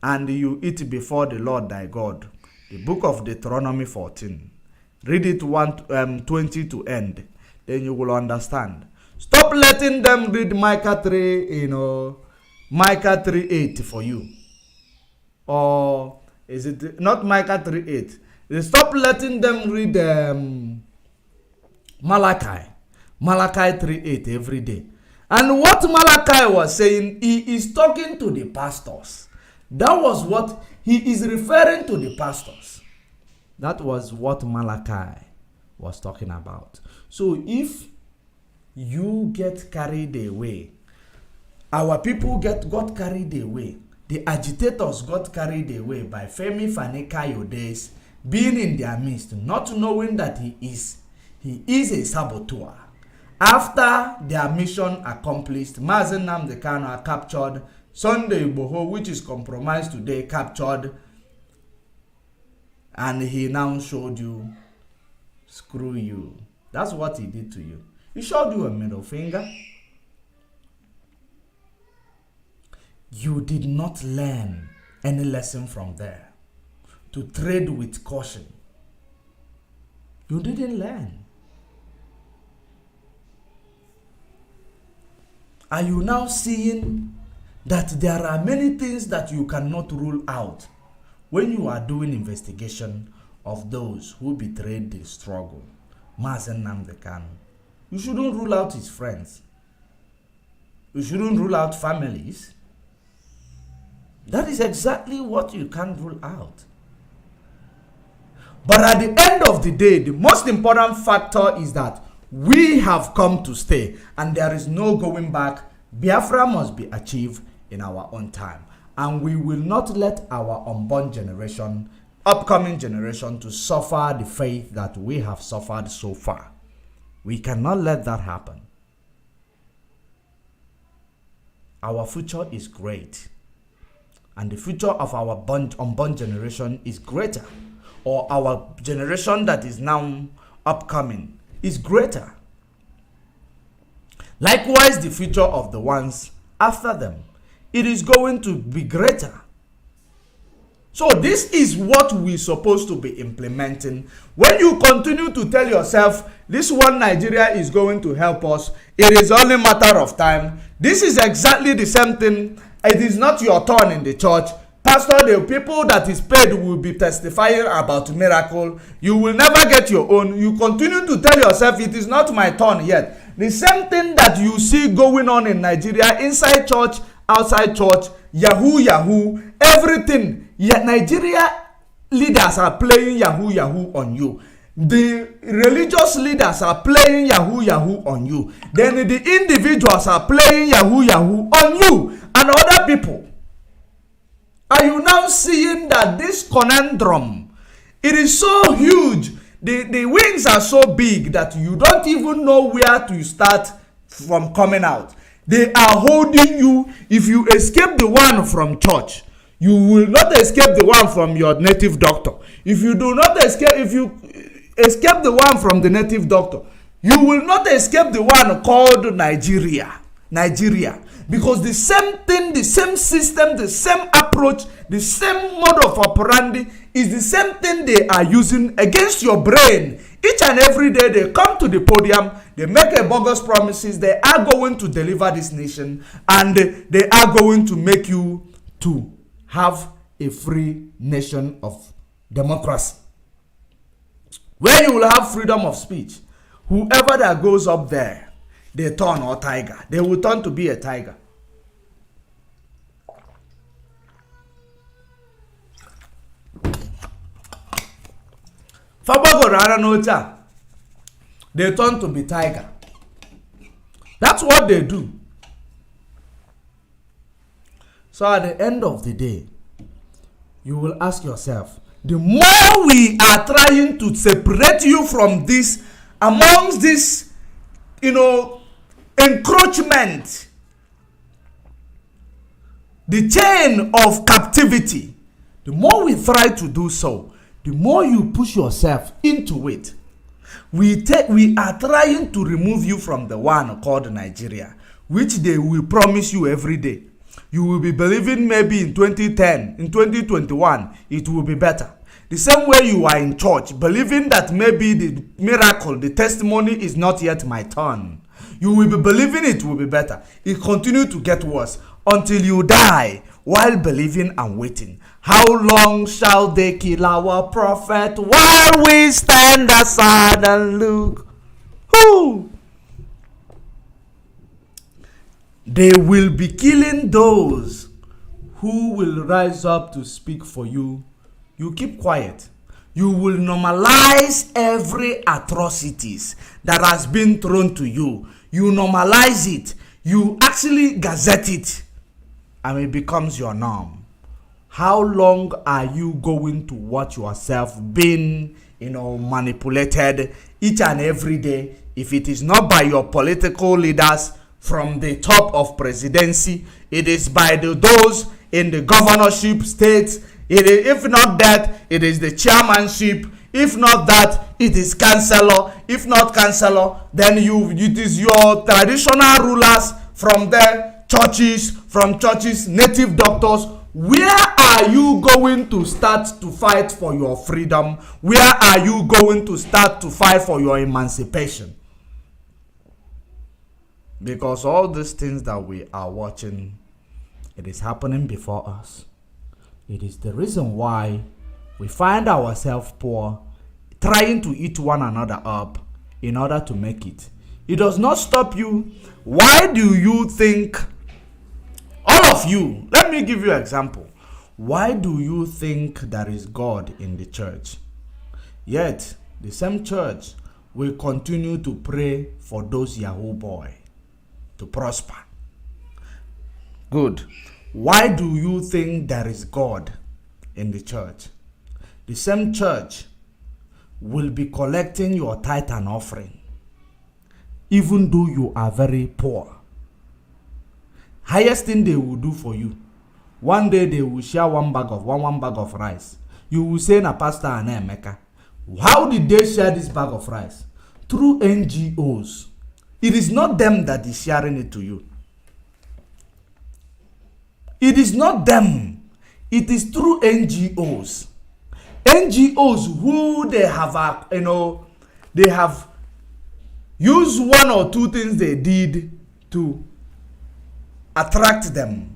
and you eat before the Lord thy God. The book of Deuteronomy 14. Read it 20 to end. Then you will understand. Stop letting them read Micah 3, Micah 3:8 for you. Or is it not Micah 3:8? Stop letting them read Malachi 3:8 every day. And what Malachi was saying, he is talking to the pastors. That was what he is referring to, the pastors. That was what Malachi was talking about. So if you get carried away, our people got carried away, the agitators got carried away by Femi Fani-Kayode's being in their midst, not knowing that he is a saboteur. After their mission accomplished, Mazen Nnamdi Kanu are captured. Sunday Igboho, which is compromised today, captured. And he now showed you, screw you. That's what he did to you. He showed you a middle finger. You did not learn any lesson from there. To trade with caution. You didn't learn. Are you now seeing that there are many things that you cannot rule out when you are doing investigation of those who betrayed the struggle? Mazen Nnamdi Kanu. You shouldn't rule out his friends. You shouldn't rule out families. That is exactly what you can't rule out. But at the end of the day, the most important factor is that we have come to stay and there is no going back. Biafra must be achieved in our own time. And we will not let our unborn generation, upcoming generation, to suffer the fate that we have suffered so far. We cannot let that happen. Our future is great. And the future of our unborn generation is greater. Or our generation that is now upcoming is greater. Likewise, the future of the ones after them, it is going to be greater. So this is what we're supposed to be implementing. When you continue to tell yourself, this one Nigeria is going to help us, it is only a matter of time. This is exactly the same thing. It is not your turn in the church. Pastor, the people that is paid will be testifying about miracle. You will never get your own. You continue to tell yourself, it is not my turn yet. The same thing that you see going on in Nigeria, inside church, outside church, yahoo, everything. Yet Nigeria leaders are playing yahoo on you. The religious leaders are playing yahoo on you. Then the individuals are playing yahoo on you and other people. Are you now seeing that this conundrum, it is so huge, the wings are so big that you don't even know where to start from coming out. They are holding you. If you escape the one from church, you will not escape the one from your native doctor. If you escape the one from the native doctor, you will not escape the one called Nigeria. Because the same thing, the same system, the same approach, the same mode of operandi is the same thing they are using against your brain. Each and every day they come to the podium, they make a bogus promises, they are going to deliver this nation, and they are going to make you to have a free nation of democracy. Where you will have freedom of speech. Whoever that goes up there, they turn or tiger. They will turn to be a tiger. They turn to be tiger. That's what they do. So at the end of the day, you will ask yourself, the more we are trying to separate you from this, amongst this, encroachment, the chain of captivity, the more we try to do so, the more you push yourself into it. We are trying to remove you from the one called Nigeria, which they will promise you every day. You will be believing maybe in 2010, in 2021, it will be better. The same way you are in church, believing that maybe the miracle, the testimony is not yet my turn. You will be believing it will be better. It continues to get worse until you die while believing and waiting. How long shall they kill our prophet while we stand aside and look? Who? They will be killing those who will rise up to speak for you. You keep quiet. You will normalize every atrocities that has been thrown to you. You normalize it. You actually gazette it. And it becomes your norm. How long are you going to watch yourself being, manipulated each and every day? If it is not by your political leaders from the top of presidency, it is by those in the governorship states. If not that, it is the chairmanship. If not that, it is councillor. If not councillor, then it is your traditional rulers from the churches, native doctors. Where are you going to start to fight for your freedom? Where are you going to start to fight for your emancipation? Because all these things that we are watching, it is happening before us. It is the reason why we find ourselves poor, trying to eat one another up in order to make it. It does not stop you. Why do you think, all of you, let me give you an example. Why do you think there is God in the church? Yet, the same church will continue to pray for those Yahoo boys to prosper. Good. Why do you think there is God in the church? The same church will be collecting your tithe and offering, even though you are very poor. Highest thing they will do for you, one day they will share one bag of rice. You will say na pastor and Emeka. How did they share this bag of rice? Through NGOs. It is not them that is sharing it to you. It is not them. It is through NGOs. NGOs who they have used one or two things they did to attract them.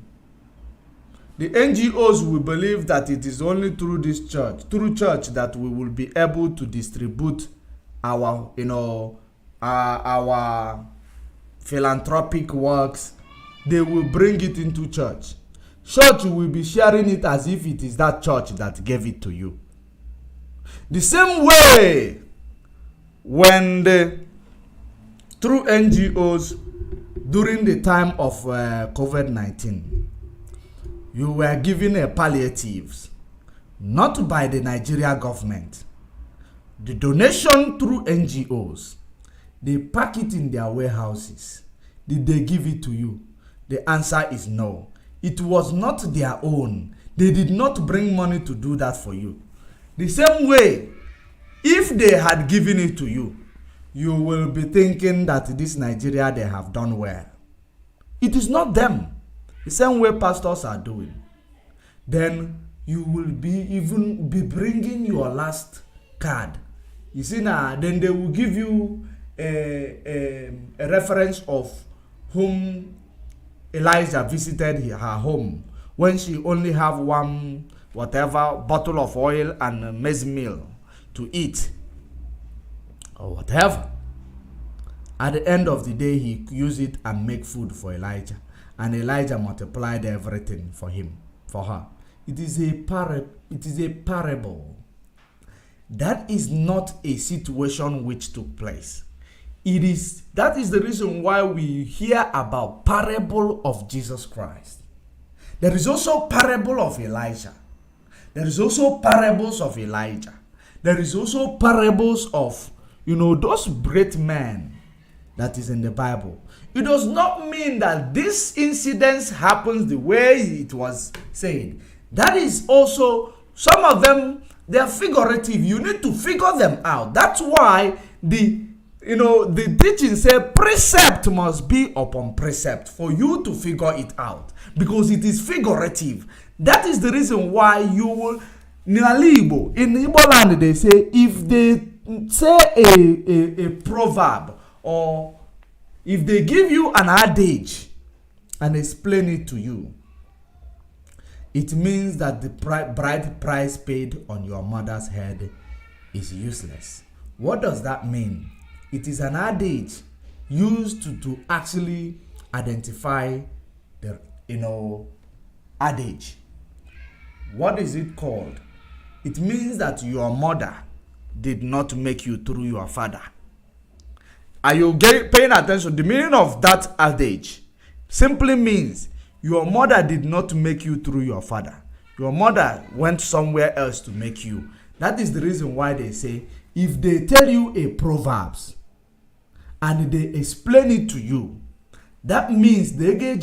The NGOs will believe that it is only through this church, that we will be able to distribute our, our philanthropic works. They will bring it into church. Church will be sharing it as if it is that church that gave it to you. The same way, when through NGOs during the time of COVID-19, you were given a palliatives, not by the Nigeria government. The donation through NGOs, they pack it in their warehouses. Did they give it to you? The answer is no. It was not their own. They did not bring money to do that for you. The same way, if they had given it to you, you will be thinking that this Nigeria, they have done well. It is not them. The same way pastors are doing. Then you will be bringing your last card. You see now, then they will give you a reference of whom Elijah visited her home when she only have one bottle of oil and maize meal to eat or whatever. At the end of the day, he used it and make food for Elijah, and Elijah multiplied everything for her. It is a parable. That is not a situation which took place. That is the reason why we hear about parable of Jesus Christ. There is also parable of Elijah. There is also parables of Elijah. There is also parables of, those great men that is in the Bible. It does not mean that this incident happens the way it was said. That is also, some of them, they are figurative. You need to figure them out. That's why the teaching say precept must be upon precept for you to figure it out, because it is figurative. That is the reason why you will, in Igbo land, they say, if they say a proverb, or if they give you an adage and explain it to you, it means that the bride price paid on your mother's head is useless. What does that mean? It is an adage used to actually identify the adage. What is it called? It means that your mother did not make you through your father. Are you paying attention? The meaning of that adage simply means your mother did not make you through your father. Your mother went somewhere else to make you. That is the reason why they say, if they tell you a proverbs and they explain it to you, that means they get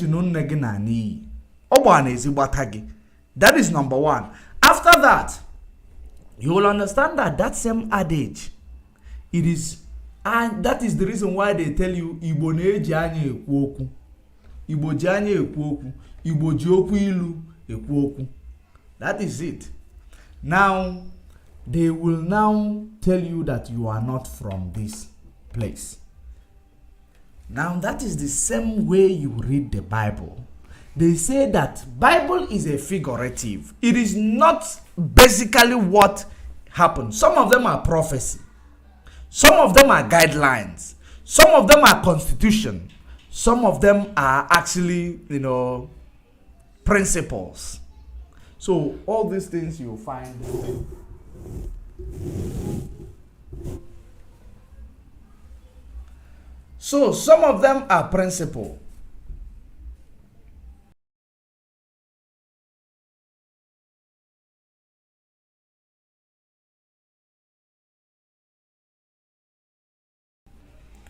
that is number one. After that, you will understand that same adage, it is, and that is the reason why they tell you Igbo na-eji anya ekwu okwu. Igbo ji anya ekwu okwu. Igbo ji okwu ilu ekwu okwu. That is it. Now, they will now tell you that you are not from this place. Now, that is the same way you read the Bible. They say that Bible is a figurative. It is not basically what happened. Some of them are prophecy. Some of them are guidelines. Some of them are constitution. Some of them are actually, principles. So all these things you'll find. So some of them are principle.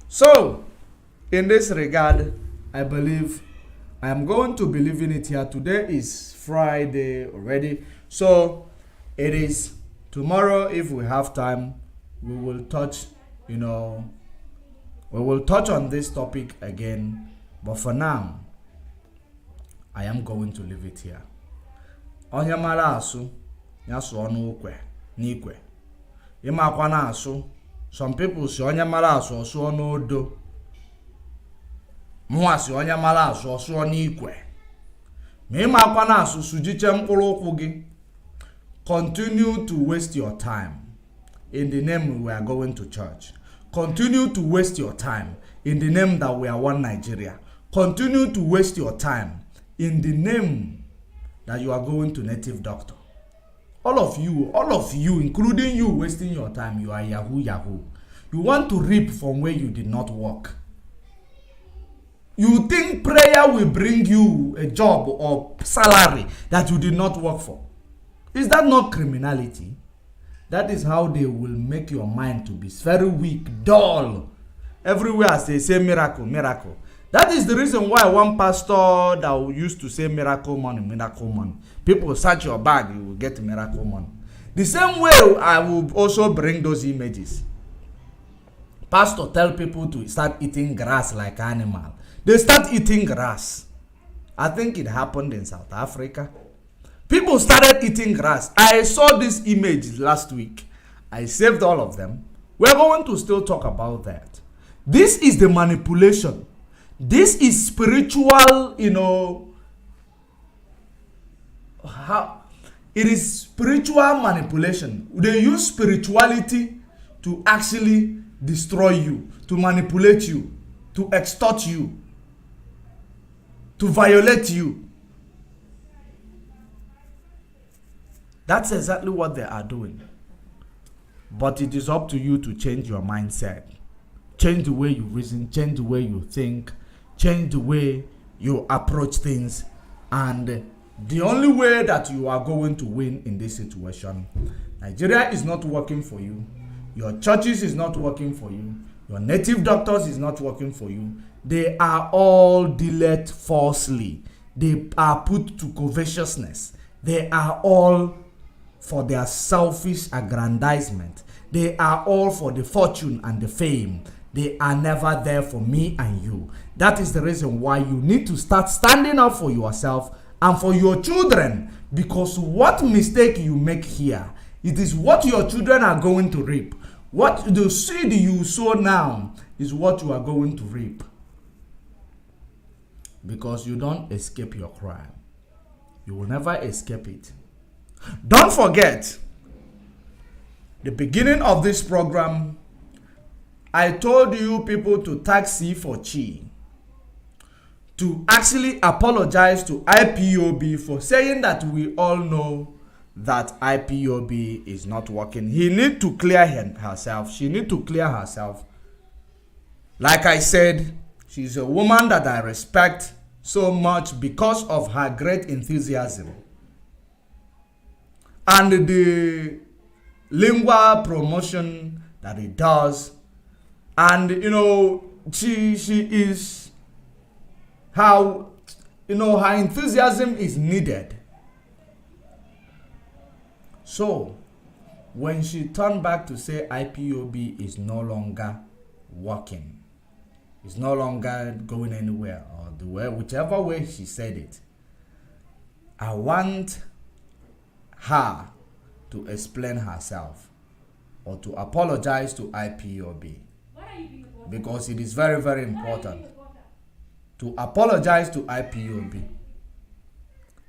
So, in this regard, I believe I am going to be leaving it here. Today is Friday already. So, it is tomorrow, if we have time, we will touch, we will touch on this topic again. But for now, I am going to leave it here. Onye mara asu, ya suo n'ukwe, n'ikwe. Ima kwa na asu. Some people say onye mara asu osuo n'odo. Mwa si onye mara asu osuo n'ikwe. Ima kwa na asu sujiche mkpụrụ ụkwụ gị. Continue to waste your time in the name we are going to church. Continue to waste your time in the name that we are one Nigeria. Continue to waste your time in the name that you are going to native doctor. All of you, including you, wasting your time, you are yahoo. You want to reap from where you did not work. You think prayer will bring you a job or salary that you did not work for. Is that not criminality? That is how they will make your mind to be very weak, dull. Everywhere they say miracle. That is the reason why one pastor that used to say miracle money. People search your bag, you will get miracle money. The same way I will also bring those images. Pastor tell people to start eating grass like animal. They start eating grass. I think it happened in South Africa. People started eating grass. I saw this image last week. I saved all of them. We're going to still talk about that. This is the manipulation. This is spiritual, it is spiritual manipulation. They use spirituality to actually destroy you, to manipulate you, to extort you, to violate you. That's exactly what they are doing. But it is up to you to change your mindset. Change the way you reason, change the way you think, change the way you approach things. And the only way that you are going to win in this situation, Nigeria is not working for you. Your churches is not working for you. Your native doctors is not working for you. They are all delayed falsely. They are put to covetousness. They are all for their selfish aggrandizement. They are all for the fortune and the fame. They are never there for me and you. That is the reason why you need to start standing up for yourself and for your children. Because what mistake you make here, it is what your children are going to reap. What the seed you sow now is what you are going to reap. Because you don't escape your crime. You will never escape it. Don't forget, the beginning of this program, I told you people to tag C for Chi, to actually apologize to IPOB for saying that we all know that IPOB is not working. He need to clear herself. She need to clear herself. Like I said, she's a woman that I respect so much because of her great enthusiasm and the lingual promotion that it does. And she is how her enthusiasm is needed. So when she turned back to say IPOB is no longer working, it's no longer going anywhere, or the way, whichever way she said it, I want her to explain herself or to apologize to IPOB, because it is very, very important to apologize to IPOB.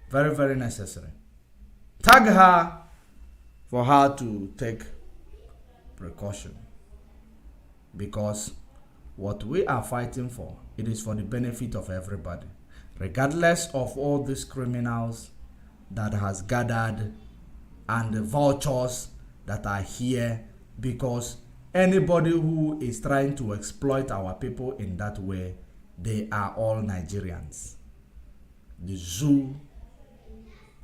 Very, very necessary. Tag her for her to take precaution, because what we are fighting for, it is for the benefit of everybody, regardless of all these criminals that has gathered and the vultures that are here, because anybody who is trying to exploit our people in that way, they are all Nigerians. The zoo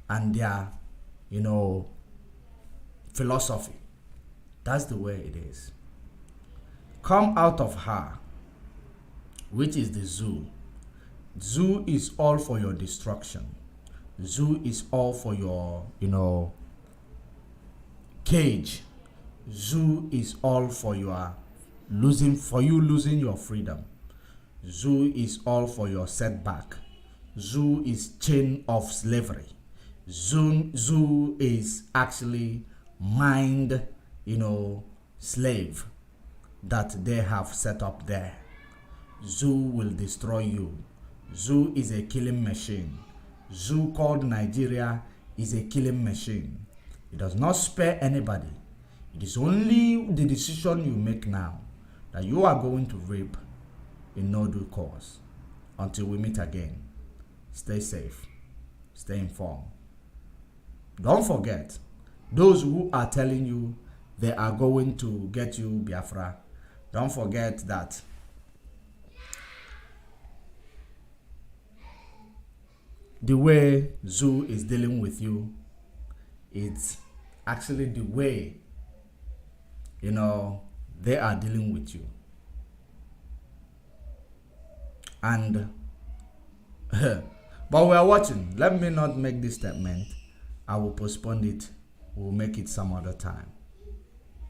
and their, philosophy. That's the way it is. Come out of her, which is the zoo. Zoo is all for your destruction. Zoo is all for your, cage. Zoo is all for your losing your freedom. Zoo is all for your setback. Zoo is chain of slavery. Zoo is actually mind, slave that they have set up there. Zoo will destroy you. Zoo is a killing machine. Zoo called Nigeria is a killing machine. It does not spare anybody. It is only the decision you make now that you are going to reap in no due course. Until we meet again, stay safe, stay informed. Don't forget, those who are telling you they are going to get you Biafra, don't forget that the way Zoo is dealing with you, it's actually the way, they are dealing with you. And, but we are watching. Let me not make this statement. I will postpone it. We'll make it some other time.